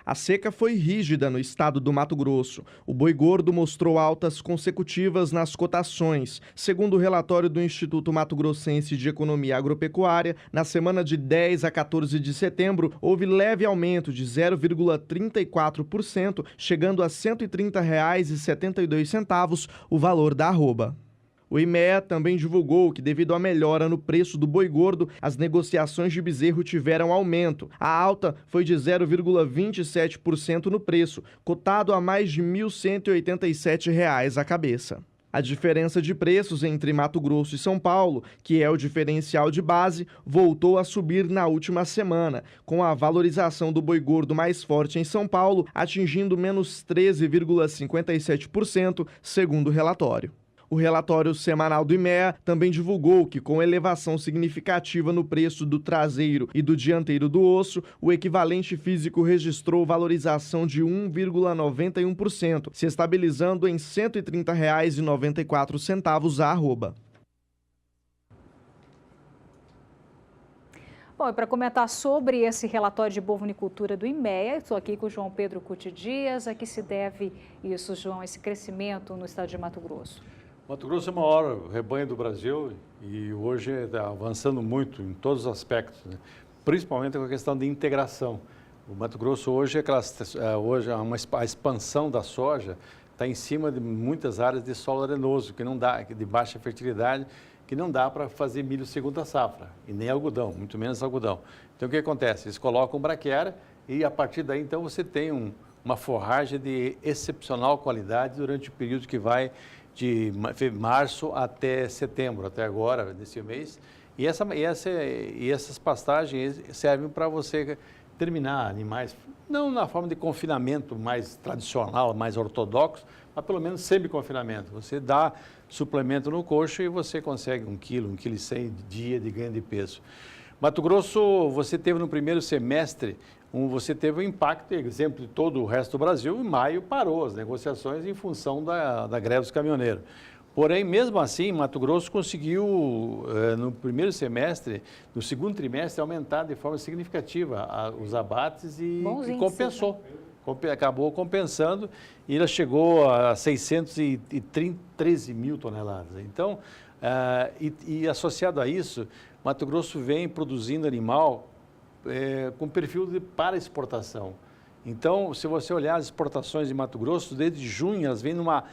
A seca foi rígida no estado do Mato Grosso. O boi gordo mostrou altas consecutivas nas cotações. Segundo o relatório do Instituto Mato Grossense de Economia Agropecuária, na semana de 10 a 14 de setembro, houve leve aumento de 0,34%, chegando a R$ 130,72 o valor da arroba. O IMEA também divulgou que, devido à melhora no preço do boi gordo, as negociações de bezerro tiveram aumento. A alta foi de 0,27% no preço, cotado a mais de R$ 1.187 a cabeça. A diferença de preços entre Mato Grosso e São Paulo, que é o diferencial de base, voltou a subir na última semana, com a valorização do boi gordo mais forte em São Paulo, atingindo menos 13,57%, segundo o relatório. O relatório semanal do IMEA também divulgou que, com elevação significativa no preço do traseiro e do dianteiro do osso, o equivalente físico registrou valorização de 1,91%, se estabilizando em R$ 130,94 a arroba.
Bom, e para comentar sobre esse relatório de bovinicultura do IMEA, estou aqui com o João Pedro Cuti Dias. A que se deve isso, João, esse crescimento no estado de Mato Grosso?
Mato Grosso é o maior rebanho do Brasil e hoje está avançando muito em todos os aspectos, né? Principalmente com a questão de integração. O Mato Grosso hoje, a expansão da soja está em cima de muitas áreas de solo arenoso, que não dá, de baixa fertilidade, que não dá para fazer milho segunda safra, e nem algodão, muito menos algodão. Então o que acontece? Eles colocam braquiária e a partir daí então você tem uma forragem de excepcional qualidade durante o período que vai de março até setembro, até agora, desse mês. E essas pastagens servem para você terminar animais, não na forma de confinamento mais tradicional, mais ortodoxo, mas pelo menos semi-confinamento. Você dá suplemento no coxo e você consegue 1 quilo, 1,1 kg dia de ganho de peso. Mato Grosso, você teve no primeiro semestre você teve um impacto, exemplo de todo o resto do Brasil, em maio parou as negociações em função da greve dos caminhoneiros. Porém, mesmo assim, Mato Grosso conseguiu, no primeiro semestre, no segundo trimestre, aumentar de forma significativa os abates e compensou. Acabou compensando e ela chegou a 613 mil toneladas. Então, e associado a isso, Mato Grosso vem produzindo animal com perfil para exportação. Então, se você olhar as exportações de Mato Grosso, desde junho elas vêm numa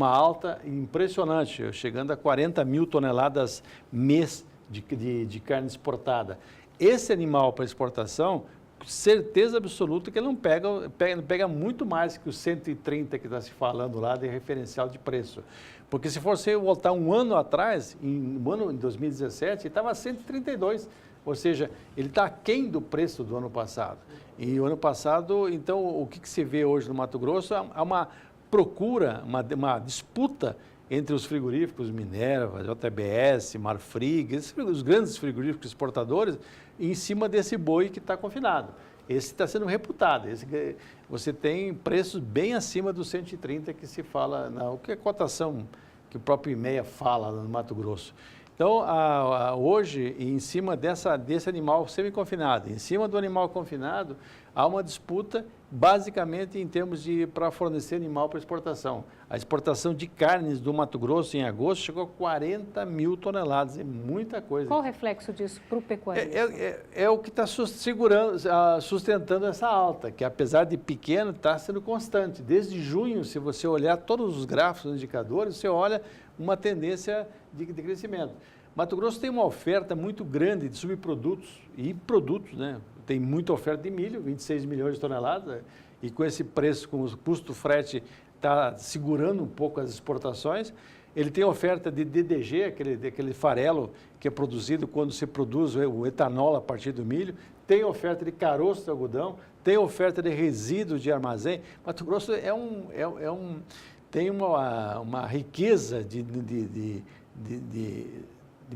alta impressionante, chegando a 40 mil toneladas mês de carne exportada. Esse animal para exportação, certeza absoluta que ele não pega muito mais que os 130 que está se falando lá de referencial de preço. Porque se você voltar um ano atrás, em 2017, estava 132, ou seja, ele está aquém do preço do ano passado. E o ano passado, então, o que se vê hoje no Mato Grosso é uma procura, uma disputa entre os frigoríficos Minerva, JBS, Marfrig, os grandes frigoríficos exportadores, em cima desse boi que está confinado. Esse está sendo reputado. Você tem preços bem acima dos 130 que se fala, o que é a cotação que o próprio IMEA fala no Mato Grosso. Então, hoje, em cima desse animal semi-confinado, em cima do animal confinado, há uma disputa basicamente em termos para fornecer animal para exportação. A exportação de carnes do Mato Grosso em agosto chegou a 40 mil toneladas, é muita coisa.
Qual o reflexo disso para o pecuarista?
É o que está sustentando essa alta, que apesar de pequeno, está sendo constante. Desde junho, se você olhar todos os gráficos, os indicadores, você olha uma tendência de crescimento. Mato Grosso tem uma oferta muito grande de subprodutos e produtos, né? Tem muita oferta de milho, 26 milhões de toneladas, e com esse preço, com o custo frete, está segurando um pouco as exportações. Ele tem oferta de DDG, aquele farelo que é produzido quando se produz o etanol a partir do milho. Tem oferta de caroço de algodão, tem oferta de resíduos de armazém. Mato Grosso tem uma riqueza de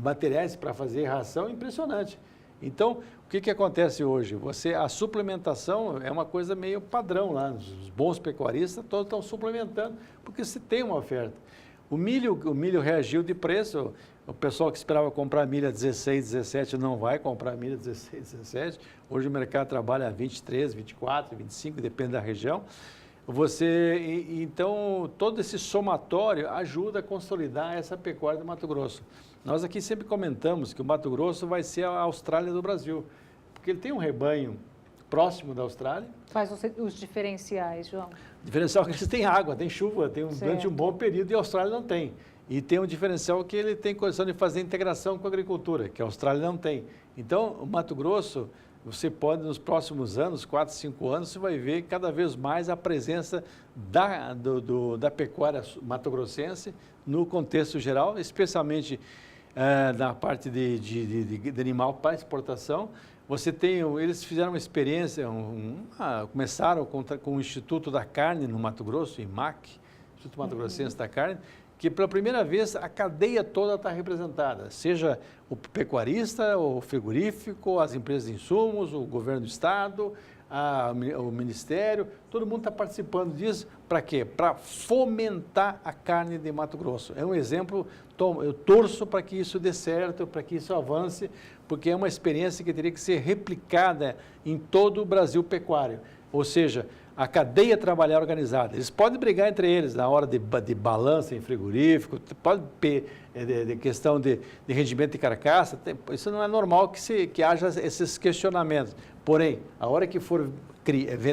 materiais para fazer ração impressionante. Então, o que acontece hoje? A suplementação é uma coisa meio padrão lá. Os bons pecuaristas todos estão suplementando, porque você tem uma oferta. O milho reagiu de preço. O pessoal que esperava comprar milho a 16, 17 não vai comprar milho a 16, 17. Hoje o mercado trabalha a 23, 24, 25, depende da região. Então, todo esse somatório ajuda a consolidar essa pecuária do Mato Grosso. Nós aqui sempre comentamos que o Mato Grosso vai ser a Austrália do Brasil, porque ele tem um rebanho próximo da Austrália.
Quais os diferenciais, João?
O diferencial é que eles têm água, tem chuva, durante um bom período, e a Austrália não tem. E tem um diferencial que ele tem condição de fazer integração com a agricultura, que a Austrália não tem. Então, o Mato Grosso, você pode, nos próximos anos, 4, 5 anos, você vai ver cada vez mais a presença da pecuária mato-grossense no contexto geral, especialmente na parte de animal para exportação. Eles fizeram uma experiência, começaram com o Instituto da Carne no Mato Grosso, IMAC, Instituto Mato Grossense da Carne, que pela primeira vez a cadeia toda está representada, seja o pecuarista, o frigorífico, as empresas de insumos, o governo do estado, o ministério, todo mundo está participando disso. Para quê? Para fomentar a carne de Mato Grosso. É um exemplo, eu torço para que isso dê certo, para que isso avance, porque é uma experiência que teria que ser replicada em todo o Brasil pecuário. Ou seja, a cadeia trabalhar organizada. Eles podem brigar entre eles na hora de balança em frigorífico, pode ter questão de rendimento de carcaça, isso não é normal que haja esses questionamentos. Porém, a hora que for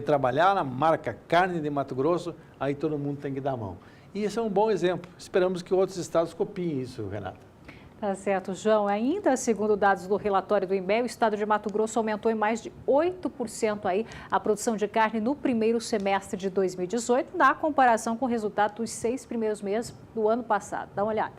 trabalhar na marca Carne de Mato Grosso, aí todo mundo tem que dar a mão. E esse é um bom exemplo. Esperamos que outros estados copiem isso, Renata.
Tá certo, João. Ainda segundo dados do relatório do INME, o estado de Mato Grosso aumentou em mais de 8% aí a produção de carne no primeiro semestre de 2018, na comparação com o resultado dos 6 primeiros meses do ano passado. Dá uma olhada.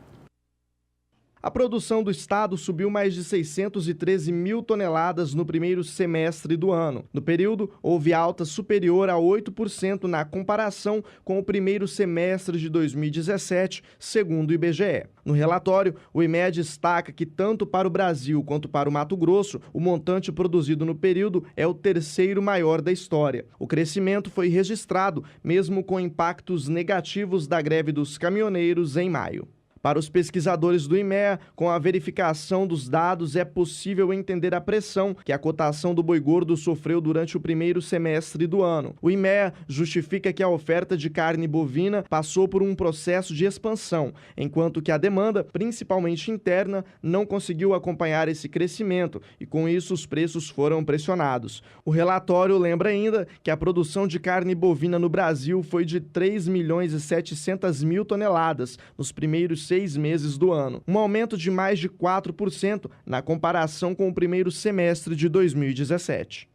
A produção do estado subiu mais de 613 mil toneladas no primeiro semestre do ano. No período, houve alta superior a 8% na comparação com o primeiro semestre de 2017, segundo o IBGE. No relatório, o IMEA destaca que tanto para o Brasil quanto para o Mato Grosso, o montante produzido no período é o terceiro maior da história. O crescimento foi registrado, mesmo com impactos negativos da greve dos caminhoneiros em maio. Para os pesquisadores do IMEA, com a verificação dos dados, é possível entender a pressão que a cotação do boi gordo sofreu durante o primeiro semestre do ano. O IMEA justifica que a oferta de carne bovina passou por um processo de expansão, enquanto que a demanda, principalmente interna, não conseguiu acompanhar esse crescimento e, com isso, os preços foram pressionados. O relatório lembra ainda que a produção de carne bovina no Brasil foi de 3.700.000 toneladas nos primeiros 6 meses do ano, um aumento de mais de 4% na comparação com o primeiro semestre de 2017.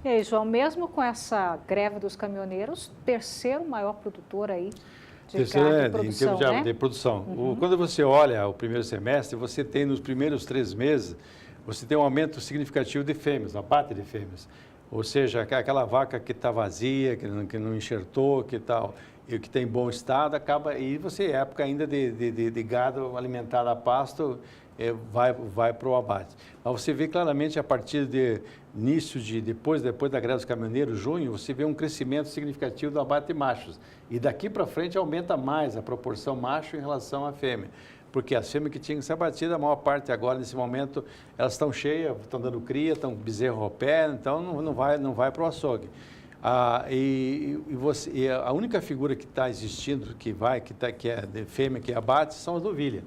E aí, João, mesmo com essa greve dos caminhoneiros, terceiro maior produtor aí de carne de produção,
em termos
né?
de produção. Quando você olha o primeiro semestre, você tem nos primeiros 3 meses, você tem um aumento significativo de fêmeas, abate de fêmeas. Ou seja, aquela vaca que está vazia, que não enxertou, que tal, e que tem bom estado, acaba, e você, época ainda de gado alimentado a pasto, vai para o abate. Mas você vê claramente a partir de início depois da greve dos caminhoneiros, junho, você vê um crescimento significativo do abate de machos. E daqui para frente aumenta mais a proporção macho em relação à fêmea. Porque as fêmeas que tinham que ser abatidas, a maior parte agora, nesse momento, elas estão cheias, estão dando cria, estão bezerro ao pé, então não vai para o açougue. A única figura que está existindo, que é de fêmea, que abate, são as novilhas.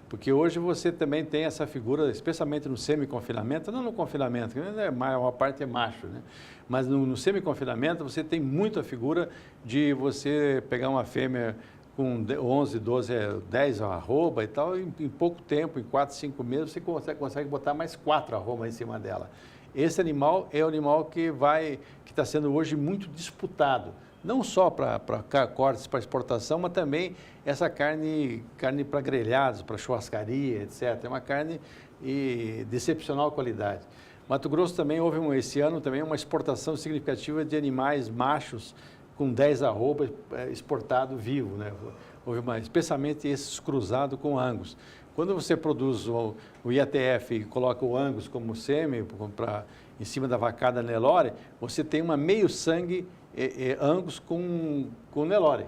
Porque hoje você também tem essa figura, especialmente no semi-confinamento, não no confinamento, que a maior parte é macho, né? Mas no semi-confinamento você tem muito a figura de você pegar uma fêmea com 11, 12, 10 arroba e tal, e em pouco tempo, em 4, 5 meses, você consegue botar mais 4 arroba em cima dela. Esse animal é o animal que está sendo hoje muito disputado, não só para cortes para exportação, mas também essa carne para grelhados, para churrascaria, etc. É uma carne de excepcional qualidade. Mato Grosso também houve esse ano também uma exportação significativa de animais machos com 10 arrobas exportado vivo, né? Houve especialmente esses cruzados com Angus. Quando você produz o IATF e coloca o Angus como sêmen em cima da vacada Nelore, você tem uma meio sangue Angus com Nelore.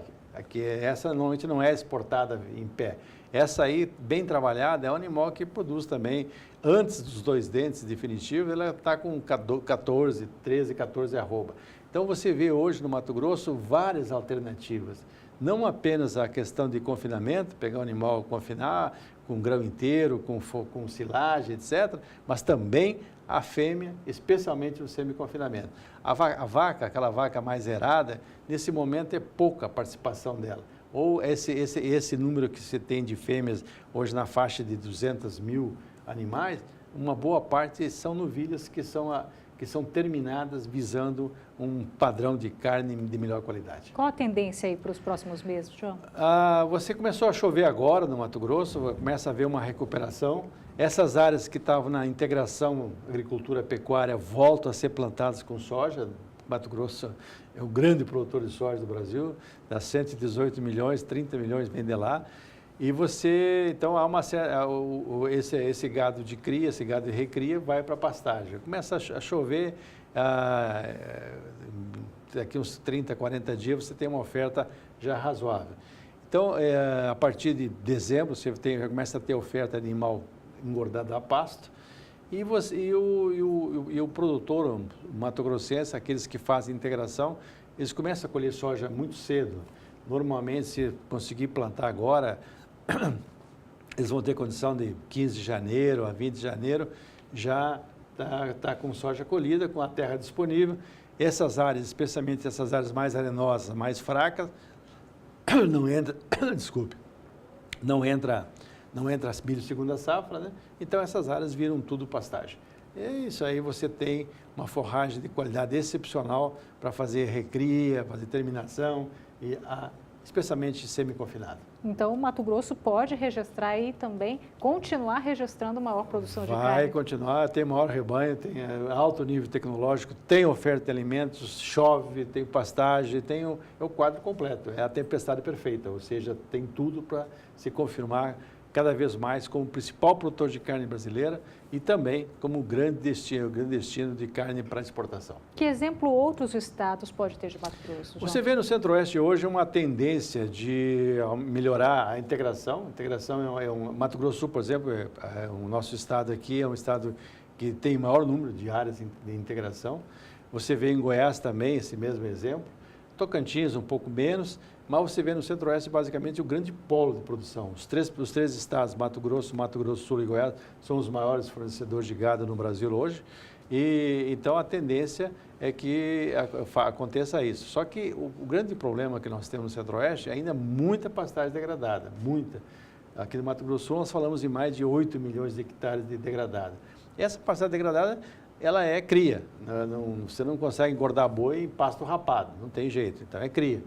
Essa normalmente não é exportada em pé. Essa aí, bem trabalhada, é um animal que produz também, antes dos 2 dentes definitivos, ela está com 14, 13, 14 arroba. Então você vê hoje no Mato Grosso várias alternativas. Não apenas a questão de confinamento, pegar o animal, confinar com grão inteiro, com silagem, etc., mas também a fêmea, especialmente no semi-confinamento. A vaca, aquela vaca mais errada, nesse momento é pouca a participação dela. Ou esse número que você tem de fêmeas hoje na faixa de 200 mil animais, uma boa parte são novilhas que são terminadas visando um padrão de carne de melhor qualidade.
Qual a tendência aí para os próximos meses, João?
Você começou a chover agora no Mato Grosso, começa a haver uma recuperação. Essas áreas que estavam na integração agricultura-pecuária voltam a ser plantadas com soja. Mato Grosso é o grande produtor de soja do Brasil, dá 118 milhões, 30 milhões vende lá. E então há esse gado de cria, esse gado de recria vai para a pastagem. Começa a chover, daqui uns 30, 40 dias você tem uma oferta já razoável. Então, a partir de dezembro, você já começa a ter oferta de animal engordado a pasto. E o produtor, o mato-grossense, aqueles que fazem integração, eles começam a colher soja muito cedo. Normalmente, se conseguir plantar agora, eles vão ter condição de 15 de janeiro a 20 de janeiro, já está com soja colhida, com a terra disponível. Essas áreas, especialmente essas áreas mais arenosas, mais fracas, não entra, desculpe, não entra milho segunda safra, né? Então essas áreas viram tudo pastagem. E isso aí você tem uma forragem de qualidade excepcional para fazer recria, fazer terminação e especialmente semi-confinado.
Então, o Mato Grosso pode registrar e também continuar registrando maior produção de carne?
Vai continuar, tem maior rebanho, tem alto nível tecnológico, tem oferta de alimentos, chove, tem pastagem, tem o quadro completo, é a tempestade perfeita, ou seja, tem tudo para se confirmar cada vez mais como o principal produtor de carne brasileira e também como o grande destino de carne para exportação.
Que exemplo outros estados pode ter de Mato Grosso, João?
Você vê no Centro-Oeste hoje uma tendência de melhorar a integração. Mato Grosso do Sul, por exemplo, o nosso estado aqui é um estado que tem maior número de áreas de integração. Você vê em Goiás também esse mesmo exemplo. Tocantins um pouco menos, mas você vê no Centro-Oeste basicamente o grande polo de produção. Os três estados, Mato Grosso do Sul e Goiás, são os maiores fornecedores de gado no Brasil hoje. E então a tendência é que aconteça isso. Só que o grande problema que nós temos no Centro-Oeste é ainda muita pastagem degradada, muita. Aqui no Mato Grosso nós falamos de mais de 8 milhões de hectares de degradada. Essa pastagem degradada, ela é cria. Você não consegue engordar boi em pasto rapado, não tem jeito, então é cria.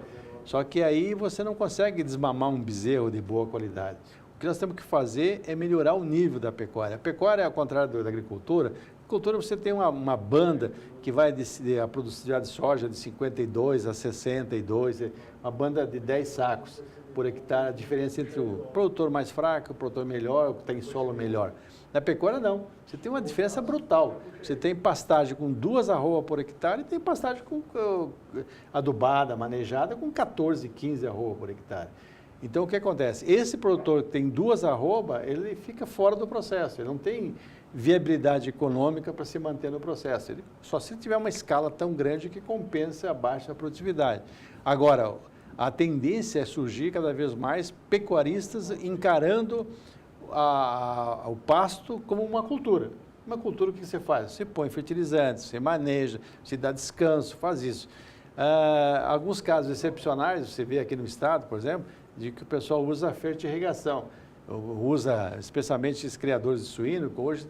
Só que aí você não consegue desmamar um bezerro de boa qualidade. O que nós temos que fazer é melhorar o nível da pecuária. A pecuária, ao contrário da agricultura, você tem uma banda que vai a produtividade de soja de 52 a 62, uma banda de 10 sacos por hectare, a diferença entre o produtor mais fraco, o produtor melhor, o que tem solo melhor. Na pecuária, não. Você tem uma diferença brutal. Você tem pastagem com 2 arrobas por hectare e tem pastagem adubada, manejada, com 14, 15 arrobas por hectare. Então, o que acontece? Esse produtor que tem 2 arrobas, ele fica fora do processo. Ele não tem viabilidade econômica para se manter no processo. Só se tiver uma escala tão grande que compense a baixa produtividade. Agora, a tendência é surgir cada vez mais pecuaristas encarando o pasto como uma cultura. Uma cultura, o que você faz? Você põe fertilizantes, você maneja, você dá descanso, faz isso. Alguns casos excepcionais, você vê aqui no estado, por exemplo, de que o pessoal usa fertirrigação. Usa, especialmente os criadores de suíno, que hoje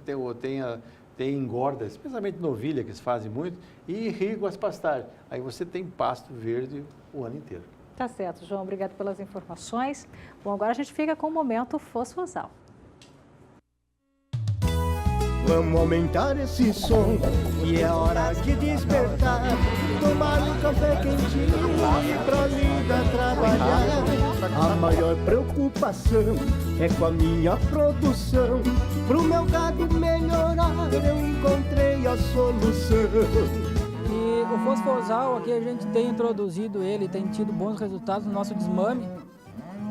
tem engorda, especialmente novilha, que eles fazem muito, e irrigam as pastagens. Aí você tem pasto verde o ano inteiro.
Tá certo, João. Obrigado pelas informações. Bom, agora a gente fica com o Momento Fosfosal.
Vamos aumentar esse som, que é hora de despertar. Tomar um café quentinho e pra vida trabalhar. A maior preocupação é com a minha produção. Pro meu gado melhorar, eu encontrei a solução.
E o fosfosal aqui a gente tem introduzido ele, tem tido bons resultados no nosso desmame.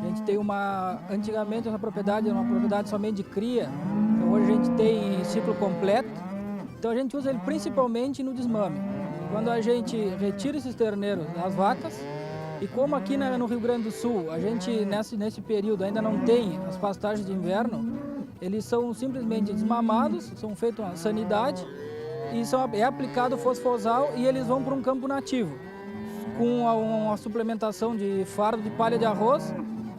A gente tem antigamente essa propriedade era uma propriedade somente de cria, então hoje a gente tem ciclo completo, então a gente usa ele principalmente no desmame. Quando a gente retira esses terneiros das vacas, e como aqui no Rio Grande do Sul, a gente nesse período ainda não tem as pastagens de inverno, eles são simplesmente desmamados, são feitos uma sanidade, e é aplicado o fosfosal e eles vão para um campo nativo, com uma suplementação de fardo de palha de arroz.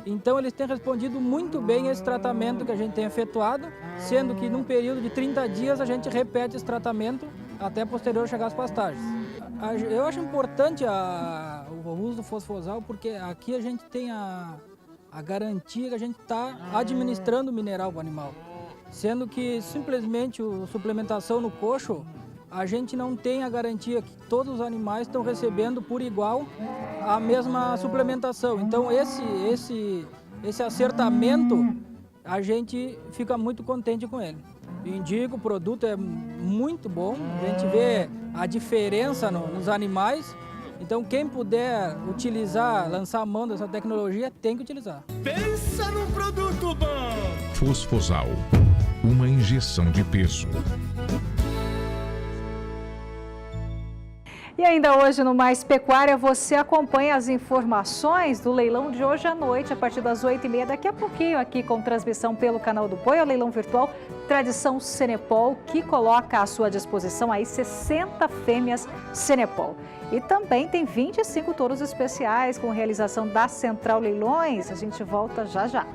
Então eles têm respondido muito bem a esse tratamento que a gente tem efetuado, sendo que num período de 30 dias a gente repete esse tratamento até posterior chegar às pastagens. Eu acho importante o uso do fosfosal porque aqui a gente tem a garantia que a gente está administrando o mineral para o animal. Sendo que simplesmente a suplementação no coxo, a gente não tem a garantia que todos os animais estão recebendo por igual a mesma suplementação. Então esse acertamento, a gente fica muito contente com ele. Indico, o produto é muito bom, a gente vê a diferença nos animais. Então quem puder utilizar, lançar a mão dessa tecnologia, tem que utilizar.
Pensa num produto bom!
Fosfosal, uma injeção de peso.
E ainda hoje no Mais Pecuária você acompanha as informações do leilão de hoje à noite, a partir das 8h30, daqui a pouquinho aqui com transmissão pelo canal do Boi, o leilão virtual Tradição Cenepol, que coloca à sua disposição aí 60 fêmeas Cenepol. E também tem 25 touros especiais com realização da Central Leilões. A gente volta já já.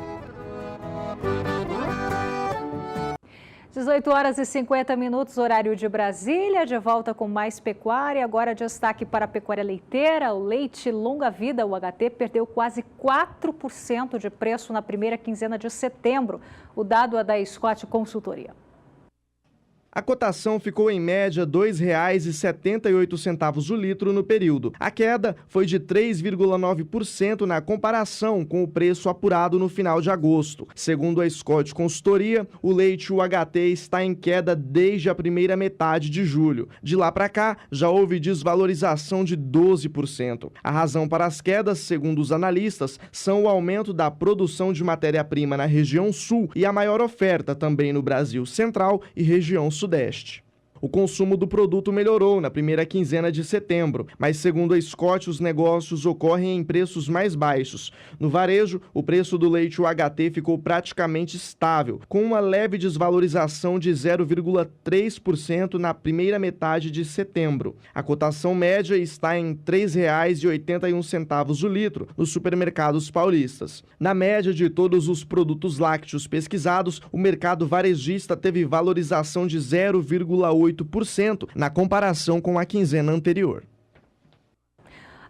18 horas e 50 minutos, horário de Brasília, de volta com mais pecuária. Agora destaque para a pecuária leiteira. O leite longa-vida, o HT, perdeu quase 4% de preço na primeira quinzena de setembro. O dado é da Scott Consultoria.
A cotação ficou em média R$ 2,78 o litro no período. A queda foi de 3,9% na comparação com o preço apurado no final de agosto. Segundo a Scott Consultoria, o leite UHT está em queda desde a primeira metade de julho. De lá para cá, já houve desvalorização de 12%. A razão para as quedas, segundo os analistas, são o aumento da produção de matéria-prima na região sul e a maior oferta também no Brasil Central e região Sudeste. O consumo do produto melhorou na primeira quinzena de setembro, mas segundo a Scott, os negócios ocorrem em preços mais baixos. No varejo, o preço do leite UHT ficou praticamente estável, com uma leve desvalorização de 0,3% na primeira metade de setembro. A cotação média está em R$ 3,81 o litro nos supermercados paulistas. Na média de todos os produtos lácteos pesquisados, o mercado varejista teve valorização de 0,8% na comparação com a quinzena anterior.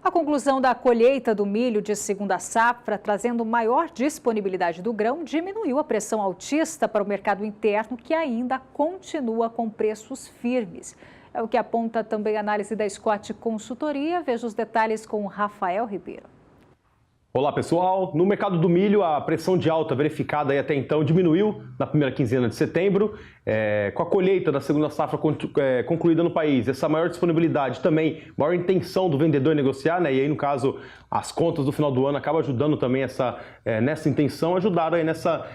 A conclusão da colheita do milho de segunda safra, trazendo maior disponibilidade do grão, diminuiu a pressão altista para o mercado interno, que ainda continua com preços firmes. É o que aponta também a análise da Scott Consultoria. Veja os detalhes com o Rafael Ribeiro.
Olá pessoal, no mercado do milho a pressão de alta verificada até então diminuiu na primeira quinzena de setembro, com a colheita da segunda safra concluída no país, essa maior disponibilidade também, maior intenção do vendedor negociar, né? E aí no caso as contas do final do ano acabam ajudando também nessa intenção, ajudaram aí nessa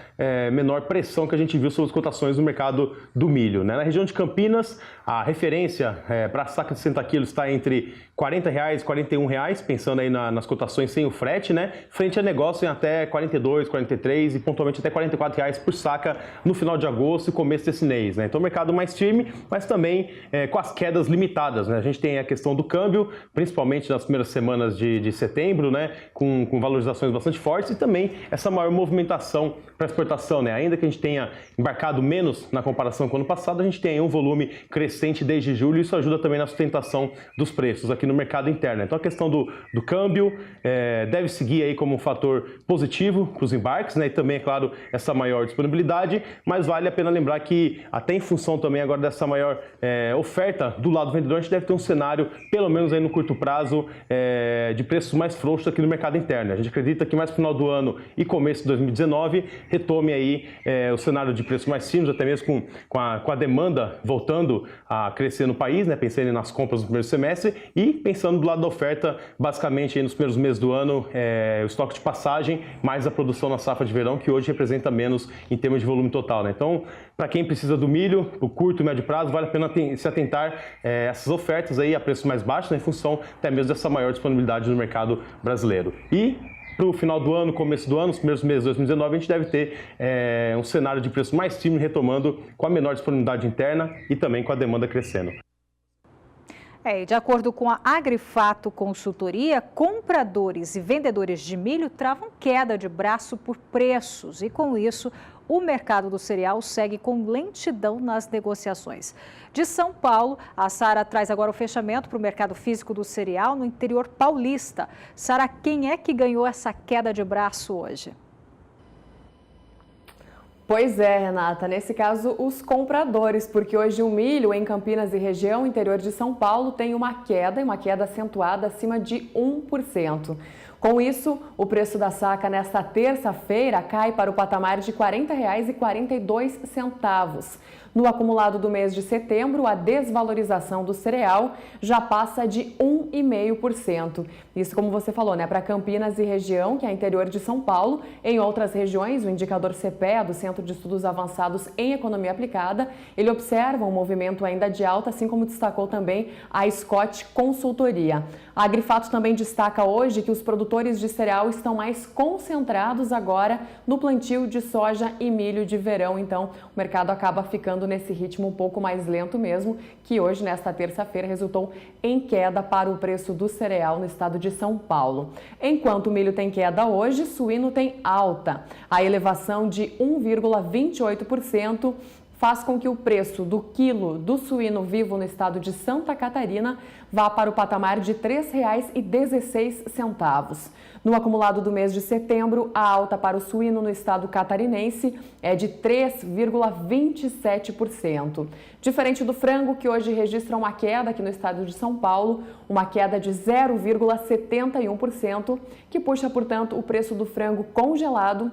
menor pressão que a gente viu sobre as cotações no mercado do milho, né? Na região de Campinas, a referência para a saca de 60 quilos está entre R$ 40 e R$ 41, pensando aí nas cotações sem o frete, né? Frente a negócio em até R$ 42, R$ 43 e pontualmente até R$ 44 por saca no final de agosto e começo desse mês, né? Então o mercado mais firme, mas também com as quedas limitadas, né? A gente tem a questão do câmbio, principalmente nas primeiras semanas de setembro, né? Com valorizações bastante fortes e também essa maior movimentação para exportação, né? Ainda que a gente tenha embarcado menos na comparação com o ano passado, a gente tem aí um volume crescente desde julho e isso ajuda também na sustentação dos preços aqui no mercado interno. Então a questão do câmbio deve seguir aí como um fator positivo para os embarques, né? E também, é claro, essa maior disponibilidade, mas vale a pena lembrar que até em função também agora dessa maior oferta do lado do vendedor, a gente deve ter um cenário, pelo menos aí no curto prazo, de preços mais frouxos aqui no mercado interno. A gente acredita que mais no final do ano e começo de 2019 retome aí o cenário de preços mais firmes, até mesmo com a demanda voltando a crescer no país, né? Pensando nas compras do primeiro semestre e pensando do lado da oferta, basicamente aí nos primeiros meses do ano, o estoque de passagem, mais a produção na safra de verão, que hoje representa menos em termos de volume total, né? Então, para quem precisa do milho, o curto e médio prazo, vale a pena se atentar a essas ofertas aí a preços mais baixos, né? Em função até mesmo dessa maior disponibilidade no mercado brasileiro. E para o final do ano, começo do ano, os primeiros meses de 2019, a gente deve ter um cenário de preço mais firme, retomando com a menor disponibilidade interna e também com a demanda crescendo.
De acordo com a Agrifato Consultoria, compradores e vendedores de milho travam queda de braço por preços e, com isso, o mercado do cereal segue com lentidão nas negociações. De São Paulo, a Sara traz agora o fechamento para o mercado físico do cereal no interior paulista. Sara, quem é que ganhou essa queda de braço hoje?
Pois é, Renata, nesse caso os compradores, porque hoje o milho em Campinas e região interior de São Paulo tem uma queda acentuada acima de 1%. Com isso, o preço da saca nesta terça-feira cai para o patamar de R$ 40,42. No acumulado do mês de setembro, a desvalorização do cereal já passa de 1,5%. Isso, como você falou, né, para Campinas e região, que é interior de São Paulo. Em outras regiões, o indicador CPEA, do Centro de Estudos Avançados em Economia Aplicada, ele observa um movimento ainda de alta, assim como destacou também a Scott Consultoria. A Agrifato também destaca hoje que os produtores de cereal estão mais concentrados agora no plantio de soja e milho de verão. Então, o mercado acaba ficando nesse ritmo um pouco mais lento mesmo, que hoje, nesta terça-feira, resultou em queda para o preço do cereal no estado de São Paulo. Enquanto o milho tem queda hoje, suíno tem alta. A elevação de 1,28% faz com que o preço do quilo do suíno vivo no estado de Santa Catarina vá para o patamar de R$ 3,16. No acumulado do mês de setembro, a alta para o suíno no estado catarinense é de 3,27%. Diferente do frango, que hoje registra uma queda aqui no estado de São Paulo, uma queda de 0,71%, que puxa, portanto, o preço do frango congelado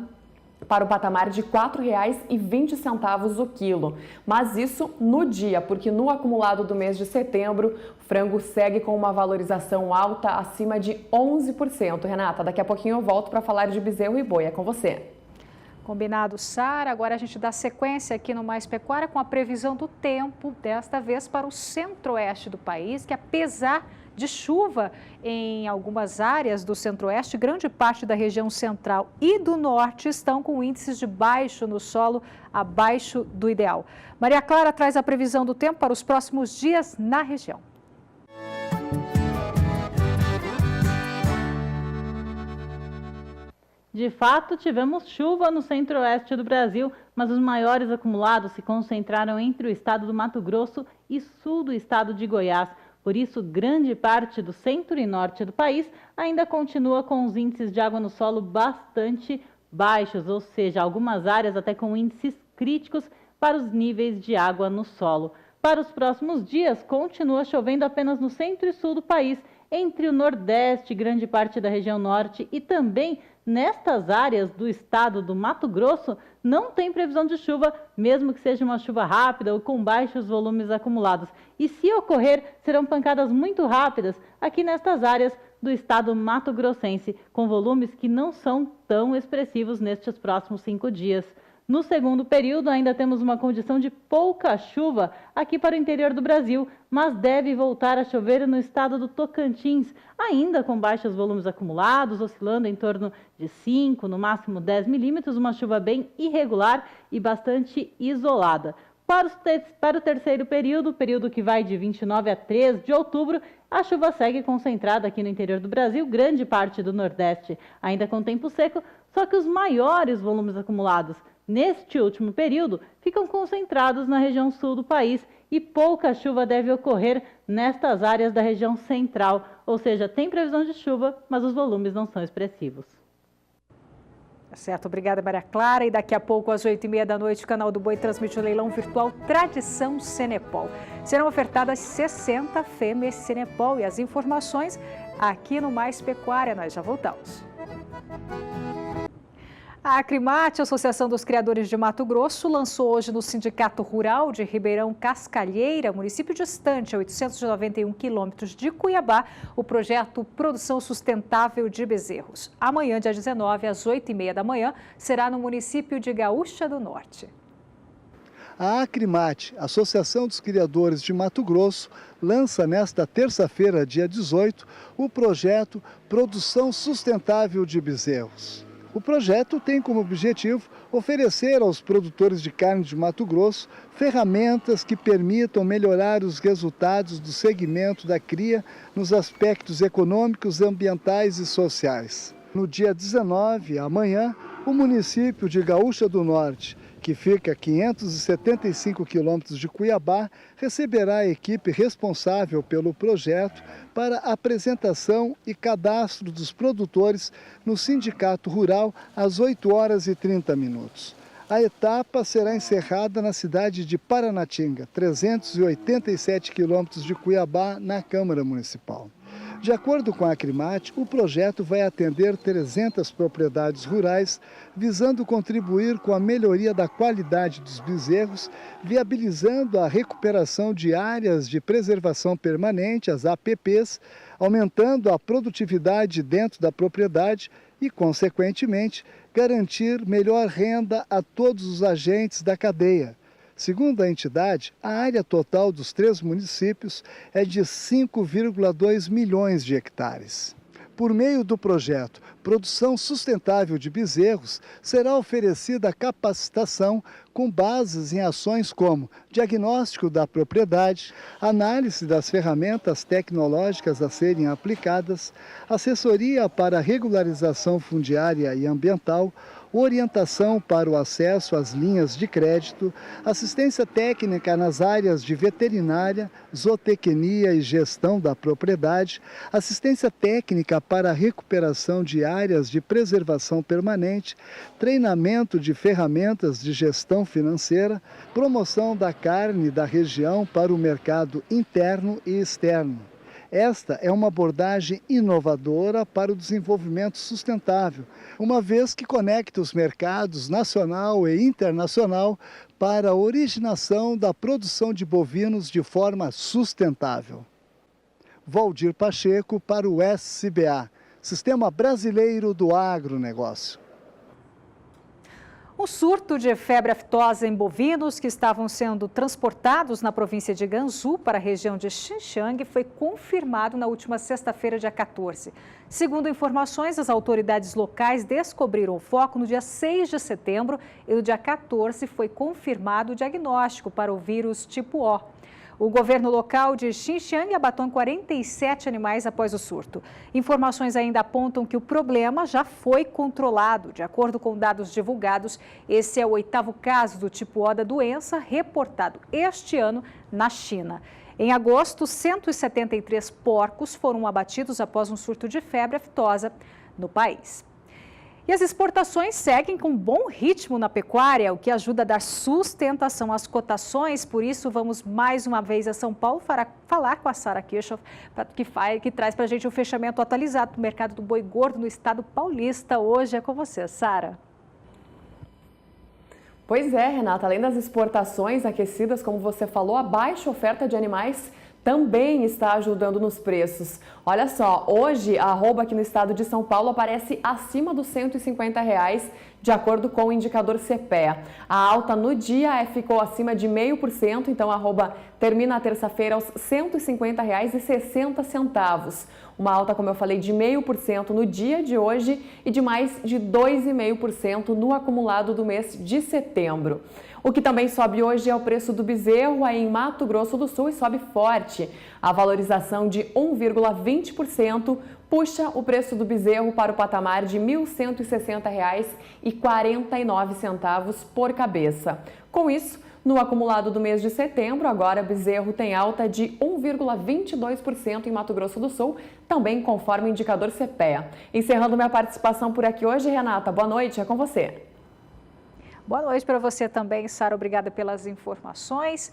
para o patamar de R$ 4,20 o quilo. Mas isso no dia, porque no acumulado do mês de setembro, o frango segue com uma valorização alta acima de 11%. Renata, daqui a pouquinho eu volto para falar de bezerro e boi. É com você.
Combinado, Sara. Agora a gente dá sequência aqui no Mais Pecuária com a previsão do tempo, desta vez para o centro-oeste do país, que apesar de chuva em algumas áreas do centro-oeste, grande parte da região central e do norte estão com índices de baixo no solo, abaixo do ideal. Maria Clara traz a previsão do tempo para os próximos dias na região.
De fato, tivemos chuva no centro-oeste do Brasil, mas os maiores acumulados se concentraram entre o estado do Mato Grosso e sul do estado de Goiás. Por isso, grande parte do centro e norte do país ainda continua com os índices de água no solo bastante baixos, ou seja, algumas áreas até com índices críticos para os níveis de água no solo. Para os próximos dias, continua chovendo apenas no centro e sul do país, entre o nordeste, grande parte da região norte e também nestas áreas do estado do Mato Grosso, não tem previsão de chuva, mesmo que seja uma chuva rápida ou com baixos volumes acumulados. E se ocorrer, serão pancadas muito rápidas aqui nestas áreas do estado mato-grossense, com volumes que não são tão expressivos nestes próximos 5 dias. No segundo período, ainda temos uma condição de pouca chuva aqui para o interior do Brasil, mas deve voltar a chover no estado do Tocantins, ainda com baixos volumes acumulados, oscilando em torno de 5, no máximo 10 milímetros, uma chuva bem irregular e bastante isolada. Para o terceiro período, período que vai de 29 a 3 de outubro, a chuva segue concentrada aqui no interior do Brasil, grande parte do Nordeste ainda com tempo seco, só que os maiores volumes acumulados neste último período ficam concentrados na região sul do país e pouca chuva deve ocorrer nestas áreas da região central, ou seja, tem previsão de chuva, mas os volumes não são expressivos.
Certo, obrigada Maria Clara. E daqui a pouco, às 8h30 da noite, o Canal do Boi transmite o leilão virtual Tradição Senepol. Serão ofertadas 60 fêmeas Senepol e as informações aqui no Mais Pecuária. Nós já voltamos. A Acrimate, Associação dos Criadores de Mato Grosso, lançou hoje no Sindicato Rural de Ribeirão Cascalheira, município distante a 891 quilômetros de Cuiabá, o projeto Produção Sustentável de Bezerros. Amanhã, dia 19, às 8h30 da manhã, será no município de Gaúcha do Norte.
A Acrimate, Associação dos Criadores de Mato Grosso, lança nesta terça-feira, dia 18, o projeto Produção Sustentável de Bezerros. O projeto tem como objetivo oferecer aos produtores de carne de Mato Grosso ferramentas que permitam melhorar os resultados do segmento da cria nos aspectos econômicos, ambientais e sociais. No dia 19, amanhã, o município de Gaúcha do Norte, que fica a 575 quilômetros de Cuiabá, receberá a equipe responsável pelo projeto para apresentação e cadastro dos produtores no Sindicato Rural às 8h30. A etapa será encerrada na cidade de Paranatinga, 387 quilômetros de Cuiabá, na Câmara Municipal. De acordo com a Acrimate, o projeto vai atender 300 propriedades rurais, visando contribuir com a melhoria da qualidade dos bezerros, viabilizando a recuperação de áreas de preservação permanente, as APPs, aumentando a produtividade dentro da propriedade e, consequentemente, garantir melhor renda a todos os agentes da cadeia. Segundo a entidade, a área total dos 3 municípios é de 5,2 milhões de hectares. Por meio do projeto Produção Sustentável de Bezerros, será oferecida capacitação com bases em ações como diagnóstico da propriedade, análise das ferramentas tecnológicas a serem aplicadas, assessoria para regularização fundiária e ambiental, orientação para o acesso às linhas de crédito, assistência técnica nas áreas de veterinária, zootecnia e gestão da propriedade, assistência técnica para a recuperação de áreas de preservação permanente, treinamento de ferramentas de gestão financeira, promoção da carne da região para o mercado interno e externo. Esta é uma abordagem inovadora para o desenvolvimento sustentável, uma vez que conecta os mercados nacional e internacional para a originação da produção de bovinos de forma sustentável. Valdir Pacheco para o SBA, Sistema Brasileiro do Agronegócio.
Um surto de febre aftosa em bovinos que estavam sendo transportados na província de Gansu para a região de Xinjiang foi confirmado na última sexta-feira, dia 14. Segundo informações, as autoridades locais descobriram o foco no dia 6 de setembro e no dia 14 foi confirmado o diagnóstico para o vírus tipo O. O governo local de Xinjiang abatou 47 animais após o surto. Informações ainda apontam que o problema já foi controlado. De acordo com dados divulgados, esse é o 8º caso do tipo O da doença reportado este ano na China. Em agosto, 173 porcos foram abatidos após um surto de febre aftosa no país. E as exportações seguem com bom ritmo na pecuária, o que ajuda a dar sustentação às cotações. Por isso, vamos mais uma vez a São Paulo falar com a Sara Kirchhoff, que traz para a gente o fechamento atualizado do mercado do boi gordo no estado paulista. Hoje é com você, Sara.
Pois é, Renata, além das exportações aquecidas, como você falou, a baixa oferta de animais também está ajudando nos preços. Olha só, hoje a arroba aqui no estado de São Paulo aparece acima dos R$ 150, de acordo com o indicador CPEA. A alta no dia ficou acima de 0,5%, então a arroba termina a terça-feira aos R$ 150,60. Uma alta, como eu falei, de 0,5% no dia de hoje e de mais de 2,5% no acumulado do mês de setembro. O que também sobe hoje é o preço do bezerro aí em Mato Grosso do Sul e sobe forte. A valorização de 1,20% puxa o preço do bezerro para o patamar de R$ 1.160,49 por cabeça. Com isso, no acumulado do mês de setembro, agora o bezerro tem alta de 1,22% em Mato Grosso do Sul, também conforme o indicador CPEA. Encerrando minha participação por aqui hoje, Renata, boa noite, é com você.
Boa noite para você também, Sara. Obrigada pelas informações.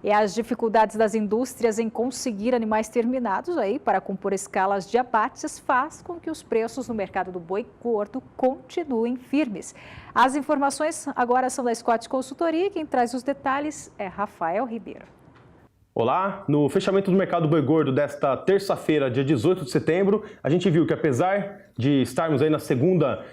E as dificuldades das indústrias em conseguir animais terminados aí para compor escalas de abates faz com que os preços no mercado do boi gordo continuem firmes. As informações agora são da Scott Consultoria e quem traz os detalhes é Rafael Ribeiro.
Olá, no fechamento do mercado do boi gordo desta terça-feira, dia 18 de setembro, a gente viu que apesar de estarmos aí na segunda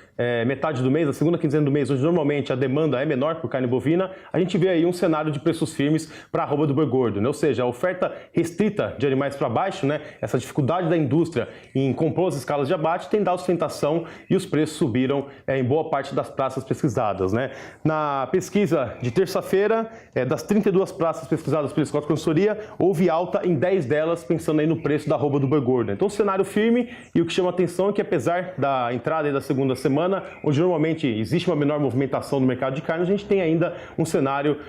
metade do mês, na segunda quinzena do mês, onde normalmente a demanda é menor por carne bovina, a gente vê aí um cenário de preços firmes para a arroba do boi gordo, né? Ou seja, a oferta restrita de animais para baixo, né? Essa dificuldade da indústria em compor as escalas de abate tem dado sustentação e os preços subiram em boa parte das praças pesquisadas, né? Na pesquisa de terça-feira, das 32 praças pesquisadas pela Scott Consultoria, houve alta em 10 delas, pensando aí no preço da arroba do boi gordo. Então, cenário firme, e o que chama atenção é que apesar da entrada aí da segunda semana, onde normalmente existe uma menor movimentação no mercado de carne, a gente tem ainda um cenário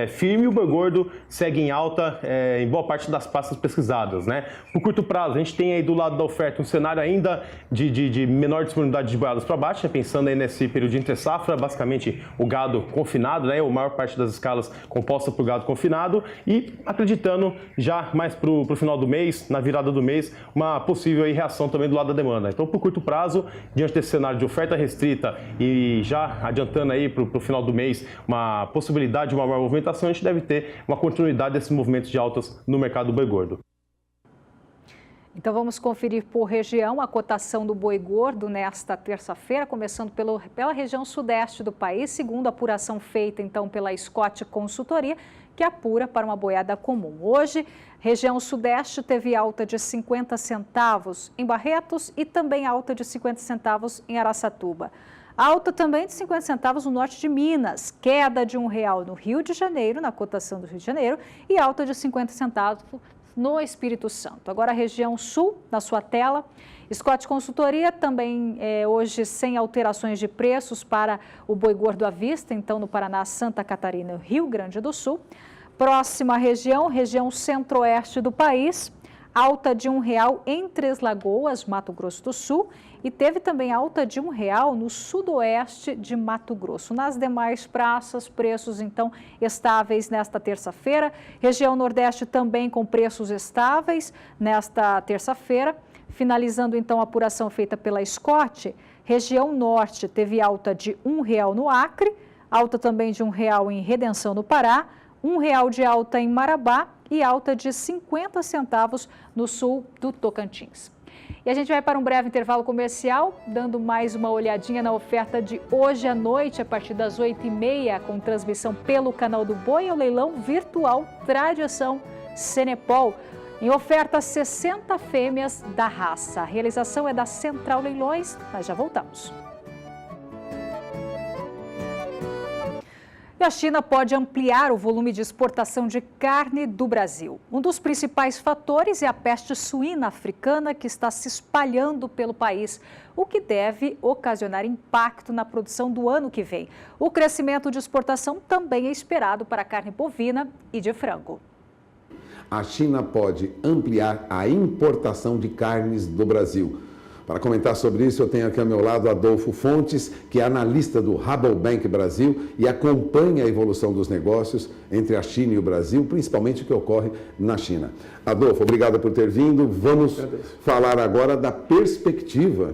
firme e o boi gordo segue em alta em boa parte das praças pesquisadas, né? Por curto prazo, a gente tem aí do lado da oferta um cenário ainda de menor disponibilidade de boiadas para baixo, né? Pensando aí nesse período de entre-safra, basicamente o gado confinado, né? A maior parte das escalas composta por gado confinado e acreditando já mais para o final do mês, na virada do mês, uma possível aí reação também do lado da demanda. Então, por curto prazo, diante desse cenário de oferta restrita e já adiantando aí para o final do mês uma possibilidade de uma maior movimentação, a gente deve ter uma continuidade desses movimentos de altas no mercado do boi gordo.
Então vamos conferir por região a cotação do boi gordo nesta terça-feira, começando pela região sudeste do país, segundo a apuração feita então pela Scott Consultoria, que apura para uma boiada comum. Hoje, região sudeste teve alta de 50 centavos em Barretos e também alta de 50 centavos em Araçatuba. Alta também de 50 centavos no norte de Minas, queda de R$1 no Rio de Janeiro, na cotação do Rio de Janeiro, e alta de 50 no Espírito Santo. Agora a região sul, na sua tela. Scott Consultoria também hoje sem alterações de preços para o boi gordo à vista, então no Paraná, Santa Catarina e Rio Grande do Sul. Próxima região, região centro-oeste do país, alta de R$1 em Três Lagoas, Mato Grosso do Sul, e teve também alta de R$1 no sudoeste de Mato Grosso. Nas demais praças, preços então estáveis nesta terça-feira. Região nordeste também com preços estáveis nesta terça-feira. Finalizando então a apuração feita pela Scott, região norte teve alta de R$1 no Acre, alta também de R$1 em Redenção no Pará, R$1 de alta em Marabá e alta de 50 centavos no sul do Tocantins. E a gente vai para um breve intervalo comercial, dando mais uma olhadinha na oferta de hoje à noite, a partir das 8h30, com transmissão pelo canal do Boi, ao leilão virtual Tradição Cenepol. Em oferta, 60 fêmeas da raça. A realização é da Central Leilões. Nós já voltamos. E a China pode ampliar o volume de exportação de carne do Brasil. Um dos principais fatores é a peste suína africana que está se espalhando pelo país, o que deve ocasionar impacto na produção do ano que vem. O crescimento de exportação também é esperado para a carne bovina e de frango.
A China pode ampliar a importação de carnes do Brasil. Para comentar sobre isso, eu tenho aqui ao meu lado Adolfo Fontes, que é analista do Rabobank Brasil e acompanha a evolução dos negócios entre a China e o Brasil, principalmente o que ocorre na China. Adolfo, obrigado por ter vindo. Vamos falar agora da perspectiva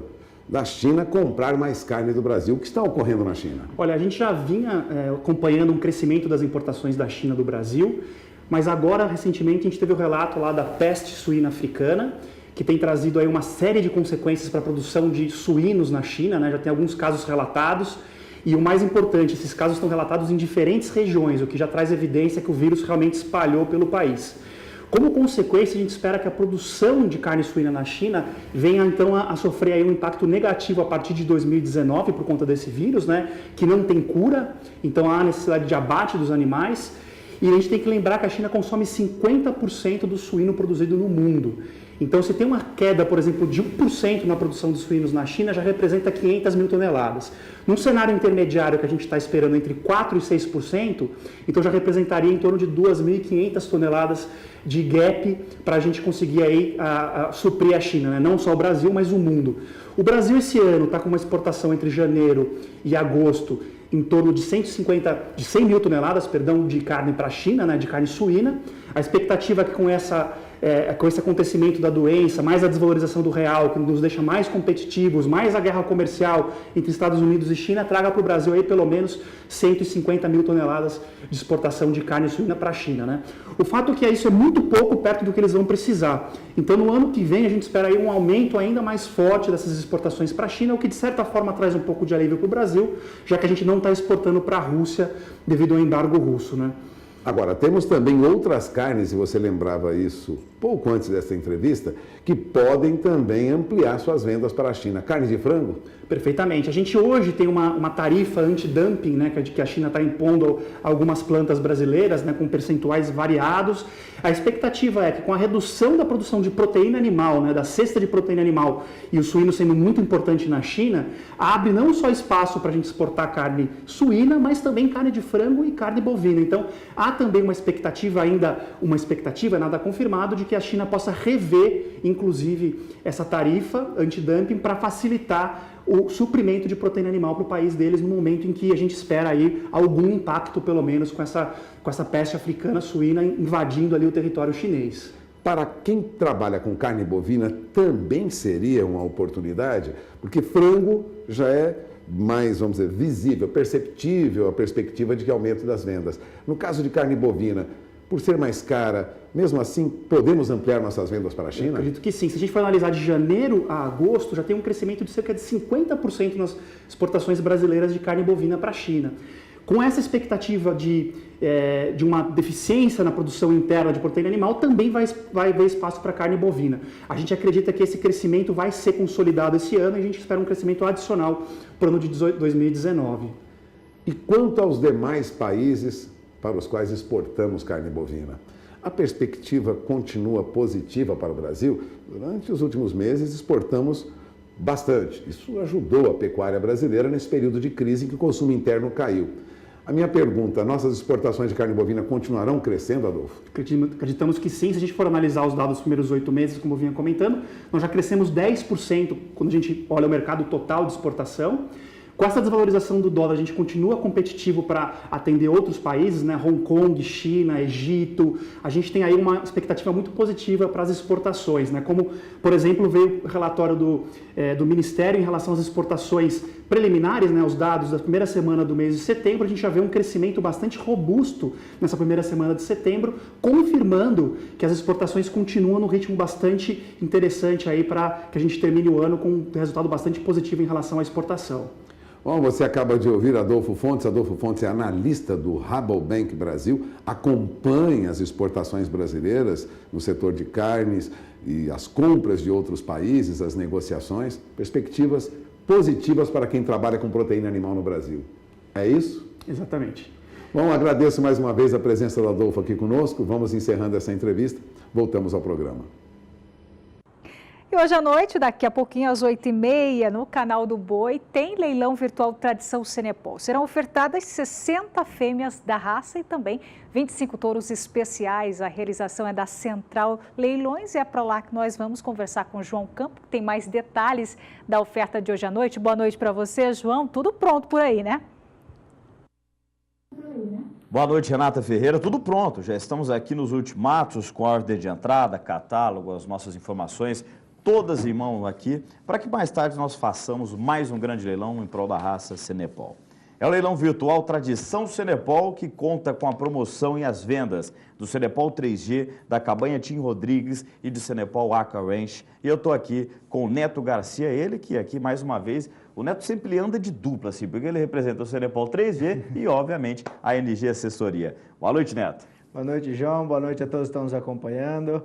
da China comprar mais carne do Brasil. O que está ocorrendo na China?
Olha, a gente já vinha acompanhando um crescimento das importações da China do Brasil, mas agora, recentemente, a gente teve o relato lá da peste suína africana, que tem trazido aí uma série de consequências para a produção de suínos na China, né? Já tem alguns casos relatados e o mais importante, esses casos estão relatados em diferentes regiões, o que já traz evidência que o vírus realmente espalhou pelo país. Como consequência, a gente espera que a produção de carne suína na China venha então a sofrer aí um impacto negativo a partir de 2019 por conta desse vírus, né? Que não tem cura, então há necessidade de abate dos animais. E a gente tem que lembrar que a China consome 50% do suíno produzido no mundo. Então, se tem uma queda, por exemplo, de 1% na produção de suínos na China, já representa 500 mil toneladas. Num cenário intermediário que a gente está esperando entre 4% e 6%, então já representaria em torno de 2.500 toneladas de gap para a gente conseguir aí suprir a China, né? Não só o Brasil, mas o mundo. O Brasil esse ano está com uma exportação entre janeiro e agosto em torno de 100 mil toneladas, de carne para a China, né, de carne suína. A expectativa é que com esse acontecimento da doença, mais a desvalorização do real, que nos deixa mais competitivos, mais a guerra comercial entre Estados Unidos e China, traga para o Brasil aí pelo menos 150 mil toneladas de exportação de carne suína para a China, né? O fato é que isso é muito pouco perto do que eles vão precisar. Então, no ano que vem, a gente espera aí um aumento ainda mais forte dessas exportações para a China, o que de certa forma traz um pouco de alívio para o Brasil, já que a gente não está exportando para a Rússia devido ao embargo russo, né?
Agora, temos também outras carnes, se você lembrava isso pouco antes dessa entrevista, que podem também ampliar suas vendas para a China. Carne de frango?
Perfeitamente. A gente hoje tem uma tarifa anti-dumping, né, que a China está impondo a algumas plantas brasileiras, né, com percentuais variados. A expectativa é que com a redução da produção de proteína animal, né, da cesta de proteína animal, e o suíno sendo muito importante na China, abre não só espaço para a gente exportar carne suína, mas também carne de frango e carne bovina. Então, há também uma expectativa, nada confirmado, de que a China possa rever, inclusive, essa tarifa anti-dumping para facilitar o suprimento de proteína animal para o país deles no momento em que a gente espera aí algum impacto, pelo menos, com essa peste africana suína invadindo ali o território chinês.
Para quem trabalha com carne bovina, também seria uma oportunidade, porque frango já é mais, vamos dizer, visível, perceptível a perspectiva de que aumento das vendas. No caso de carne bovina, por ser mais cara, mesmo assim, podemos ampliar nossas vendas para a China?
Eu acredito que sim. Se a gente for analisar de janeiro a agosto, já tem um crescimento de cerca de 50% nas exportações brasileiras de carne bovina para a China. Com essa expectativa de uma deficiência na produção interna de proteína animal, também vai haver espaço para carne bovina. A gente acredita que esse crescimento vai ser consolidado esse ano e a gente espera um crescimento adicional para o ano de 2019.
E quanto aos demais países para os quais exportamos carne bovina? A perspectiva continua positiva para o Brasil? Durante os últimos meses exportamos bastante. Isso ajudou a pecuária brasileira nesse período de crise em que o consumo interno caiu. A minha pergunta, nossas exportações de carne bovina continuarão crescendo, Adolfo?
Acreditamos que sim. Se a gente for analisar os dados dos primeiros 8 meses, como eu vinha comentando, nós já crescemos 10% quando a gente olha o mercado total de exportação. Com essa desvalorização do dólar, a gente continua competitivo para atender outros países, né? Hong Kong, China, Egito. A gente tem aí uma expectativa muito positiva para as exportações, né? Como, por exemplo, veio o relatório do Ministério em relação às exportações preliminares, né? Os dados da primeira semana do mês de setembro, a gente já vê um crescimento bastante robusto nessa primeira semana de setembro, confirmando que as exportações continuam num ritmo bastante interessante aí para que a gente termine o ano com um resultado bastante positivo em relação à exportação.
Bom, você acaba de ouvir Adolfo Fontes. Adolfo Fontes é analista do Rabobank Brasil, acompanha as exportações brasileiras no setor de carnes e as compras de outros países, as negociações, perspectivas positivas para quem trabalha com proteína animal no Brasil. É isso?
Exatamente.
Bom, agradeço mais uma vez a presença do Adolfo aqui conosco. Vamos encerrando essa entrevista. Voltamos ao programa.
E hoje à noite, daqui a pouquinho, às 8h30, no canal do Boi, tem leilão virtual Tradição Senepol. Serão ofertadas 60 fêmeas da raça e também 25 touros especiais. A realização é da Central Leilões e é para lá que nós vamos conversar com o João Campo, que tem mais detalhes da oferta de hoje à noite. Boa noite para você, João. Tudo pronto por aí, né?
Boa noite, Renata Ferreira. Tudo pronto. Já estamos aqui nos ultimatos com a ordem de entrada, catálogo, as nossas informações todas em mão aqui, para que mais tarde nós façamos mais um grande leilão em prol da raça Senepol. É o leilão virtual Tradição Senepol, que conta com a promoção e as vendas do Senepol 3G, da Cabanha Tim Rodrigues e do Senepol Aqua Ranch. E eu estou aqui com o Neto Garcia, ele que aqui mais uma vez, o Neto sempre anda de dupla, assim, porque ele representa o Senepol 3G e, obviamente, a NG Assessoria. Boa noite, Neto.
Boa noite, João. Boa noite a todos que estão nos acompanhando.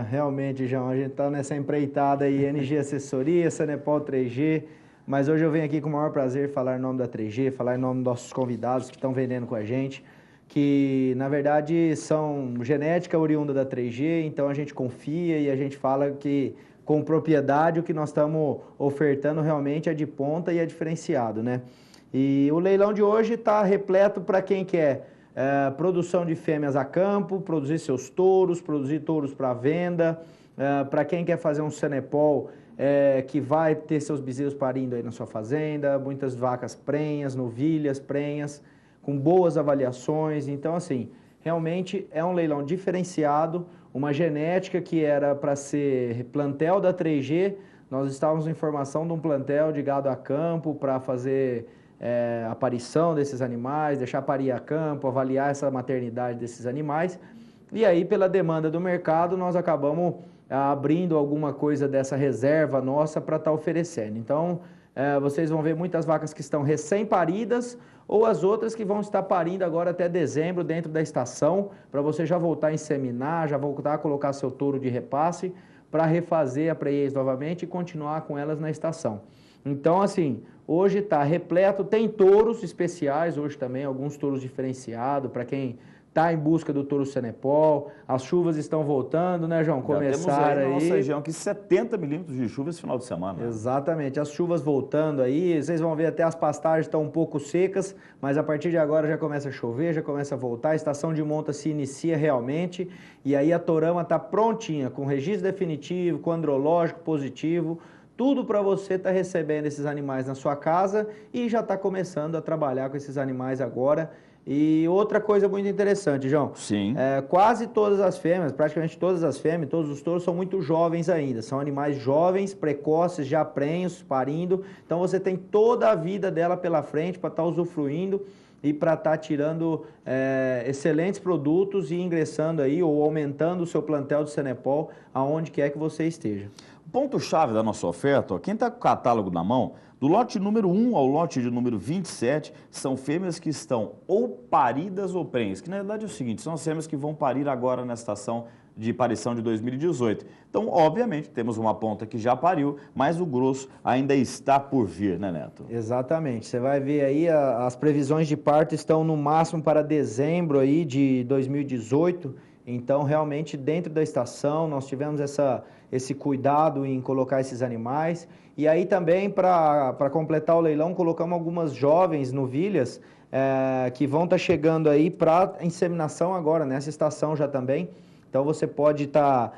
Realmente, João, a gente está nessa empreitada aí, NG Assessoria, Senepol 3G, mas hoje eu venho aqui com o maior prazer falar em nome da 3G, falar em nome dos nossos convidados que estão vendendo com a gente, que na verdade são genética oriunda da 3G, então a gente confia e a gente fala que com propriedade o que nós estamos ofertando realmente é de ponta e é diferenciado, né? E o leilão de hoje está repleto para quem quer produção de fêmeas a campo, produzir seus touros, produzir touros para venda, para quem quer fazer um Senepol que vai ter seus bezerros parindo aí na sua fazenda, muitas vacas prenhas, novilhas prenhas, com boas avaliações. Então, assim, realmente é um leilão diferenciado, uma genética que era para ser plantel da 3G, nós estávamos em formação de um plantel de gado a campo para fazer aparição desses animais, deixar parir a campo, avaliar essa maternidade desses animais. E aí, pela demanda do mercado, nós acabamos abrindo alguma coisa dessa reserva nossa para estar oferecendo. Então, vocês vão ver muitas vacas que estão recém-paridas ou as outras que vão estar parindo agora até dezembro dentro da estação, para você já voltar a inseminar, já voltar a colocar seu touro de repasse para refazer a preiez novamente e continuar com elas na estação. Então, assim, hoje está repleto, tem touros especiais hoje também, alguns touros diferenciados, para quem está em busca do touro Senepol. As chuvas estão voltando, né, João? Começaram aí.
Na nossa região aqui 70 milímetros de chuva esse final de semana.
Exatamente, as chuvas voltando aí, vocês vão ver até as pastagens estão um pouco secas, mas a partir de agora já começa a chover, já começa a voltar, a estação de monta se inicia realmente, e aí a torama está prontinha, com registro definitivo, com andrológico positivo, tudo para você estar recebendo esses animais na sua casa e já está começando a trabalhar com esses animais agora. E outra coisa muito interessante, João.
Sim.
Quase todas as fêmeas, praticamente todas as fêmeas, todos os touros são muito jovens ainda. São animais jovens, precoces, já prenhos, parindo. Então você tem toda a vida dela pela frente para estar usufruindo e para estar tirando excelentes produtos e ingressando aí ou aumentando o seu plantel de Senepol aonde quer que você esteja.
O ponto-chave da nossa oferta, ó, quem está com o catálogo na mão, do lote número 1 ao lote de número 27, são fêmeas que estão ou paridas ou prenhas, que na verdade é o seguinte, são as fêmeas que vão parir agora na estação de parição de 2018. Então, obviamente, temos uma ponta que já pariu, mas o grosso ainda está por vir, né, Neto?
Exatamente. Você vai ver aí, as previsões de parto estão no máximo para dezembro aí de 2018, Então, realmente, dentro da estação, nós tivemos esse cuidado em colocar esses animais. E aí também, para completar o leilão, colocamos algumas jovens novilhas que vão estar chegando aí para inseminação agora, nessa estação já também. Então, você pode estar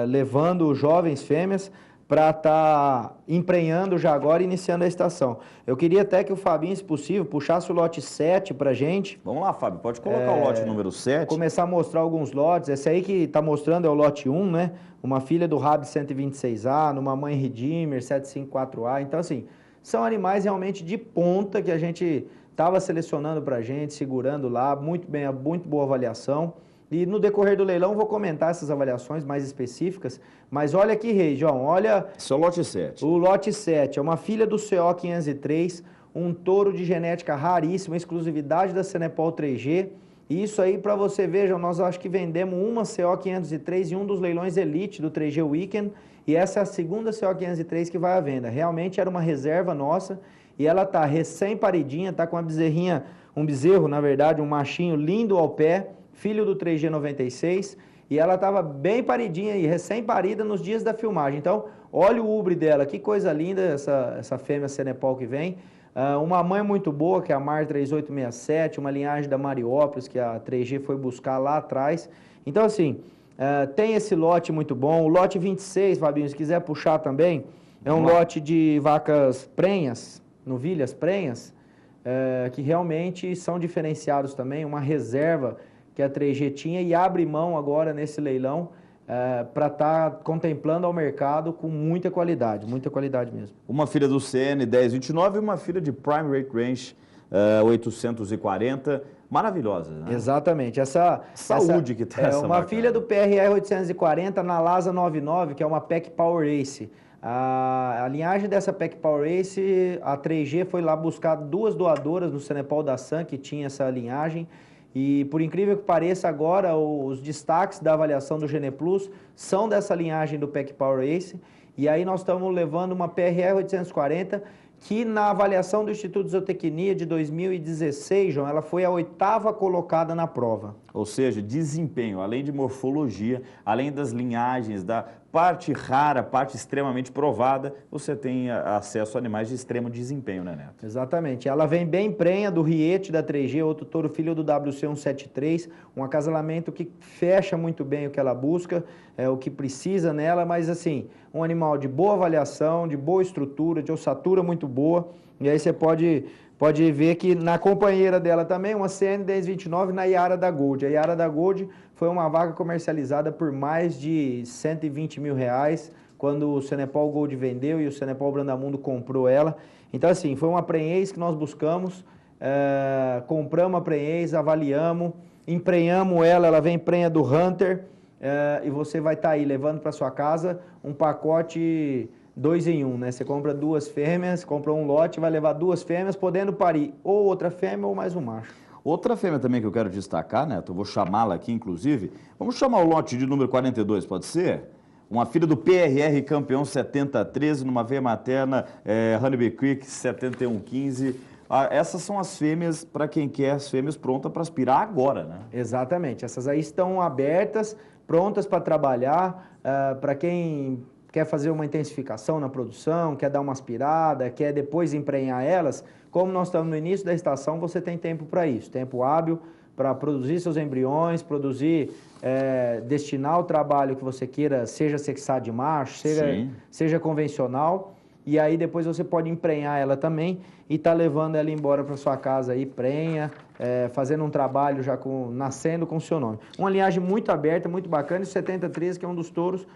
levando jovens fêmeas para estar emprenhando já agora, iniciando a estação. Eu queria até que o Fabinho, se possível, puxasse o lote 7 para a gente.
Vamos lá, Fábio, pode colocar o lote número 7.
Começar a mostrar alguns lotes. Esse aí que está mostrando é o lote 1, né? Uma filha do Rab 126A, numa mãe Redeemer 754A. Então, assim, são animais realmente de ponta que a gente estava selecionando para a gente, segurando lá, muito bem, muito boa avaliação. E no decorrer do leilão vou comentar essas avaliações mais específicas, mas olha aqui, Rei, João, olha...
Esse é o lote 7.
O lote 7 é uma filha do CO 503, um touro de genética raríssima, exclusividade da Cenepol 3G. E isso aí, para você ver, João, nós acho que vendemos uma CO 503 em um dos leilões Elite do 3G Weekend, e essa é a segunda CO 503 que vai à venda. Realmente era uma reserva nossa, e ela tá recém-paridinha, tá com uma bezerrinha, um bezerro, na verdade, um machinho lindo ao pé, filho do 3G 96, e ela estava bem paridinha e recém-parida nos dias da filmagem. Então, olha o ubre dela, que coisa linda essa fêmea Cenepol que vem. Uma mãe muito boa, que é a Mar 3867, uma linhagem da Mariópolis, que a 3G foi buscar lá atrás. Então, assim, tem esse lote muito bom. O lote 26, Fabinho, se quiser puxar também, é um lote de vacas prenhas, novilhas prenhas, que realmente são diferenciados também, uma reserva que a 3G tinha e abre mão agora nesse leilão para estar contemplando ao mercado com muita qualidade mesmo.
Uma filha do CN 1029 e uma filha de Prime Rate Range 840, maravilhosas, né?
Exatamente.
Saúde que tem essa
uma
marca.
filha do PRR 840 na Lasa 99, que é uma PEC Power Race. A linhagem dessa PEC Power Race, a 3G foi lá buscar 2 doadoras no Cenepol da Sam, que tinha essa linhagem. E, por incrível que pareça, agora os destaques da avaliação do Gene Plus são dessa linhagem do PEC Power Race. E aí nós estamos levando uma PRR 840, que na avaliação do Instituto de Zootecnia de 2016, João, ela foi a 8ª colocada na prova.
Ou seja, desempenho, além de morfologia, além das linhagens, da parte rara, parte extremamente provada, você tem acesso a animais de extremo desempenho, né, Neto?
Exatamente. Ela vem bem prenha do Riete da 3G, outro touro filho do WC173, um acasalamento que fecha muito bem o que ela busca, o que precisa nela, mas assim, um animal de boa avaliação, de boa estrutura, de ossatura muito boa, e aí você pode ver que na companheira dela também, uma CN 1029 na Yara da Gold. A Yara da Gold foi uma vaca comercializada por mais de 120 mil reais, quando o Cenepol Gold vendeu e o Cenepol Brandamundo comprou ela. Então, assim, foi uma prenhez que nós buscamos, compramos a prenhez, avaliamos, emprenhamos ela vem prenha do Hunter, e você vai estar aí levando para sua casa um pacote 2 em 1, né? Você compra 2 fêmeas, compra um lote, vai levar 2 fêmeas, podendo parir ou outra fêmea ou mais um macho.
Outra fêmea também que eu quero destacar, Neto, eu vou chamá-la aqui, inclusive. Vamos chamar o lote de número 42, pode ser? Uma filha do PRR campeão 7013, numa veia materna Honeybee Creek 7115. Essas são as fêmeas, para quem quer as fêmeas prontas para aspirar agora, né?
Exatamente. Essas aí estão abertas, prontas para trabalhar, para quem quer fazer uma intensificação na produção, quer dar uma aspirada, quer depois emprenhar elas. Como nós estamos no início da estação, você tem tempo para isso, tempo hábil para produzir seus embriões, destinar o trabalho que você queira, seja sexado de macho, seja convencional, e aí depois você pode emprenhar ela também e tá levando ela embora para sua casa aí, prenha, fazendo um trabalho já nascendo com o seu nome. Uma linhagem muito aberta, muito bacana, e o 7013, que é um dos touros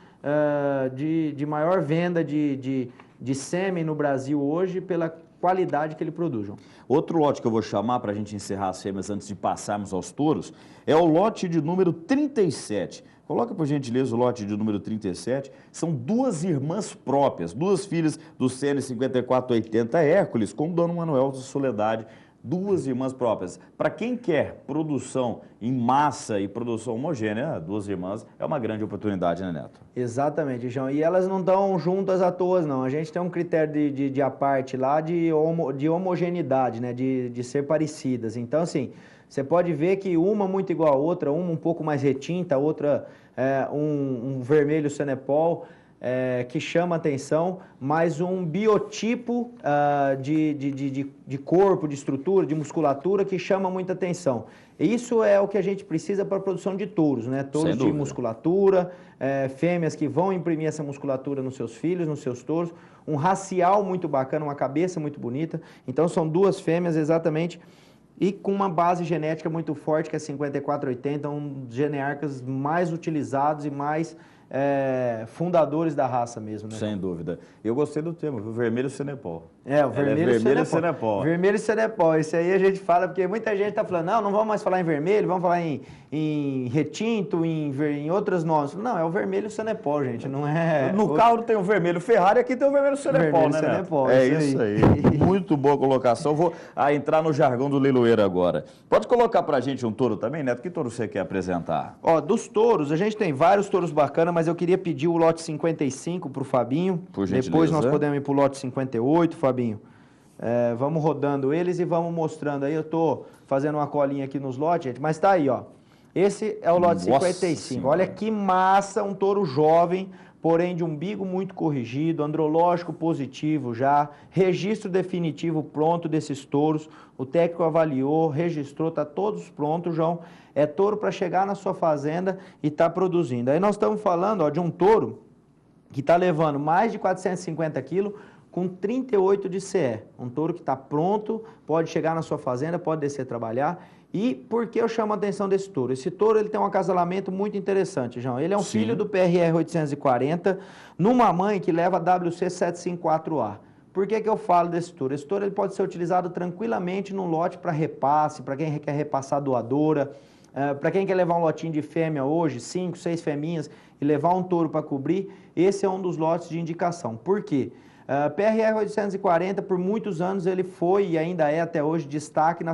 de maior venda de sêmen no Brasil hoje, pela qualidade que ele produz, João.
Outro lote que eu vou chamar para a gente encerrar as fêmeas antes de passarmos aos touros é o lote de número 37. Coloca, por gentileza, o lote de número 37. São 2 irmãs próprias, 2 filhas do CN 5480 Hércules, com o Dono Manuel de Soledade, 2 irmãs próprias. Para quem quer produção em massa e produção homogênea, 2 irmãs é uma grande oportunidade, né, Neto?
Exatamente, João. E elas não estão juntas à toa, não. A gente tem um critério de à parte lá de homogeneidade, né? De ser parecidas. Então, assim, você pode ver que uma muito igual a outra, uma um pouco mais retinta, a outra um vermelho Senepol, que chama atenção, mas um biotipo de corpo, de estrutura, de musculatura que chama muita atenção. Isso é o que a gente precisa para a produção de touros, né? Touros de musculatura, fêmeas que vão imprimir essa musculatura nos seus filhos, nos seus touros, um racial muito bacana, uma cabeça muito bonita. Então são 2 fêmeas exatamente e com uma base genética muito forte, que é 5480, um dos genearcas mais utilizados e mais fundadores da raça mesmo, né?
Sem dúvida. Eu gostei do termo, o vermelho Senepol.
O vermelho Senepol. Vermelho Senepol. Isso aí a gente fala, porque muita gente está falando, não vamos mais falar em vermelho, vamos falar em retinto, em outros nomes. Não, é o vermelho Senepol, gente, não é...
No carro tem o vermelho Ferrari, aqui tem o vermelho Senepol, né,
Senepol,
É isso aí. Muito boa colocação. Vou entrar no jargão do leiloeiro agora. Pode colocar pra gente um touro também, Neto? Que touro você quer apresentar?
Dos touros, a gente tem vários touros bacanas, mas eu queria pedir o lote 55 pro Fabinho.
Por gentileza.
Depois nós podemos ir pro lote 58, Fabinho. Vamos rodando eles e vamos mostrando aí. Eu tô fazendo uma colinha aqui nos lotes, gente, mas tá aí, ó. Esse é o lote 55. Senhora. Olha que massa, um touro jovem, porém de umbigo muito corrigido, andrológico positivo já, registro definitivo pronto desses touros. O técnico avaliou, registrou, tá todos prontos, João. É touro para chegar na sua fazenda e tá produzindo. Aí nós estamos falando, de um touro que tá levando mais de 450 quilos, com 38 de CE. Um touro que está pronto, pode chegar na sua fazenda, pode descer trabalhar. E por que eu chamo a atenção desse touro? Esse touro ele tem um acasalamento muito interessante, João. Ele é um filho do PRR 840, numa mãe que leva WC 754A. Por que eu falo desse touro? Esse touro ele pode ser utilizado tranquilamente num lote para repasse, para quem quer repassar doadora, para quem quer levar um lotinho de fêmea hoje, 5, 6 fêminhas, e levar um touro para cobrir, esse é um dos lotes de indicação. Por quê? PRR 840, por muitos anos, ele foi e ainda é até hoje destaque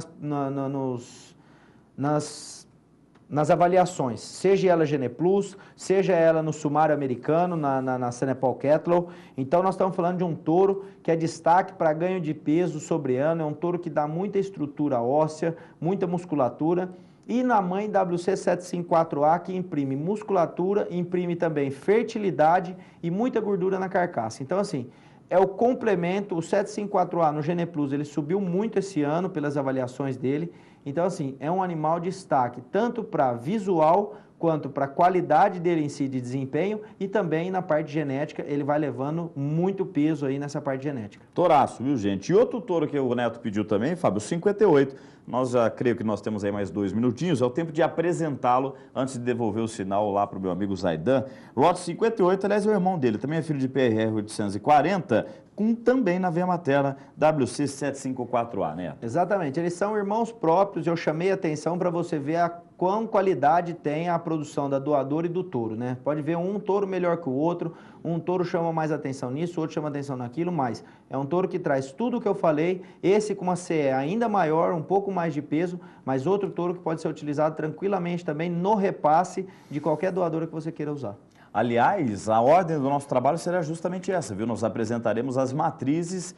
nas avaliações, seja ela Geneplus, seja ela no sumário americano, na Senepol Cattle. Então nós estamos falando de um touro que é destaque para ganho de peso sobre ano, é um touro que dá muita estrutura óssea, muita musculatura. E na mãe WC 754A, que imprime musculatura, imprime também fertilidade e muita gordura na carcaça. Então assim, é o complemento, o 754A no Geneplus, ele subiu muito esse ano pelas avaliações dele. Então, assim, é um animal de destaque, tanto para visual, quanto para a qualidade dele em si de desempenho e também na parte genética, ele vai levando muito peso aí nessa parte genética.
Touraço, viu, gente? E outro touro que o Neto pediu também, Fábio, 58. Nós já creio que nós temos aí mais 2 minutinhos, é o tempo de apresentá-lo antes de devolver o sinal lá para o meu amigo Zaidan. Lote 58, aliás, é o irmão dele, também é filho de PRR 840, com também na veia materna WC 754A, né?
Exatamente, eles são irmãos próprios, eu chamei a atenção para você ver a quão qualidade tem a produção da doadora e do touro, né? Pode ver um touro melhor que o outro, um touro chama mais atenção nisso, outro chama atenção naquilo, mas é um touro que traz tudo o que eu falei, esse com uma CE ainda maior, um pouco mais de peso, mas outro touro que pode ser utilizado tranquilamente também no repasse de qualquer doadora que você queira usar.
Aliás, a ordem do nosso trabalho será justamente essa, viu? Nós apresentaremos as matrizes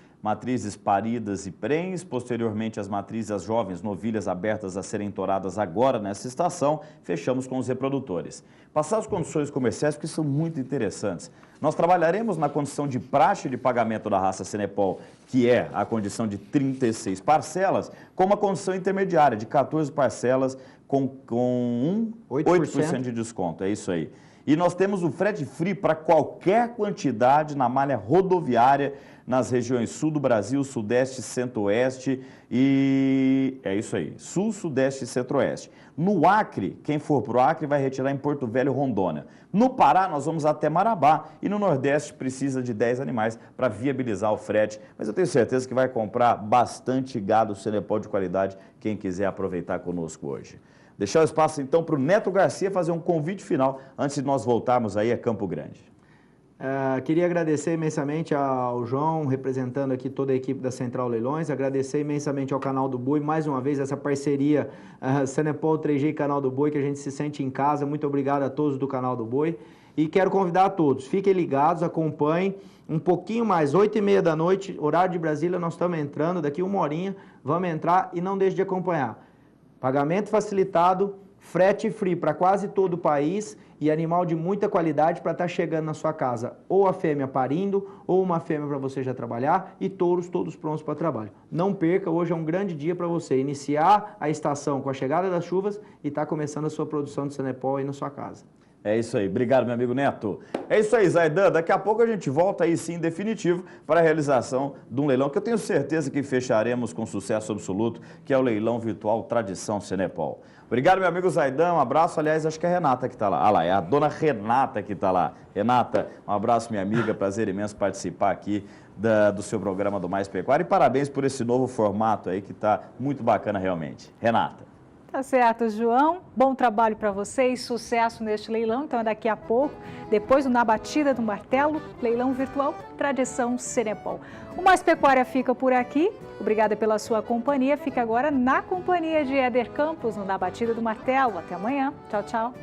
paridas e prens, posteriormente as matrizes, as jovens novilhas abertas a serem touradas agora nessa estação, fechamos com os reprodutores. Passar as condições comerciais, porque são muito interessantes. Nós trabalharemos na condição de praxe de pagamento da raça Senepol, que é a condição de 36 parcelas, com uma condição intermediária de 14 parcelas com 8% de desconto, é isso aí. E nós temos o frete free para qualquer quantidade na malha rodoviária, nas regiões sul do Brasil, sudeste, centro-oeste e... é isso aí, sul, sudeste e centro-oeste. No Acre, quem for para o Acre vai retirar em Porto Velho, Rondônia. No Pará, nós vamos até Marabá e no Nordeste precisa de 10 animais para viabilizar o frete. Mas eu tenho certeza que vai comprar bastante gado Senepol de qualidade, quem quiser aproveitar conosco hoje. Deixar o espaço, então, para o Neto Garcia fazer um convite final antes de nós voltarmos aí a Campo Grande.
Queria agradecer imensamente ao João, representando aqui toda a equipe da Central Leilões, agradecer imensamente ao Canal do Boi, mais uma vez essa parceria Sanepol 3G e Canal do Boi, que a gente se sente em casa. Muito obrigado a todos do Canal do Boi. E quero convidar a todos, fiquem ligados, acompanhem um pouquinho mais, 8h30 da noite, horário de Brasília, nós estamos entrando, daqui uma horinha, vamos entrar e não deixe de acompanhar. Pagamento facilitado, frete free para quase todo o país e animal de muita qualidade para estar chegando na sua casa. Ou a fêmea parindo, ou uma fêmea para você já trabalhar e touros todos prontos para trabalho. Não perca, hoje é um grande dia para você iniciar a estação com a chegada das chuvas e estar começando a sua produção de Sanepol aí na sua casa.
É isso aí. Obrigado, meu amigo Neto. É isso aí, Zaidan. Daqui a pouco a gente volta aí sim, definitivo, para a realização de um leilão que eu tenho certeza que fecharemos com sucesso absoluto, que é o leilão virtual Tradição Sanepol. Obrigado, meu amigo Zaidan. Um abraço. Aliás, acho que é a Renata que está lá. Ah lá, é a dona Renata que está lá. Renata, um abraço, minha amiga. Prazer imenso participar aqui do seu programa do Mais Pecuária. E parabéns por esse novo formato aí que está muito bacana realmente. Renata.
Tá certo, João. Bom trabalho para vocês, sucesso neste leilão. Então é daqui a pouco, depois do Na Batida do Martelo, leilão virtual Tradição Sanepol. O Mais Pecuária fica por aqui. Obrigada pela sua companhia. Fica agora na companhia de Éder Campos, no Na Batida do Martelo. Até amanhã. Tchau, tchau.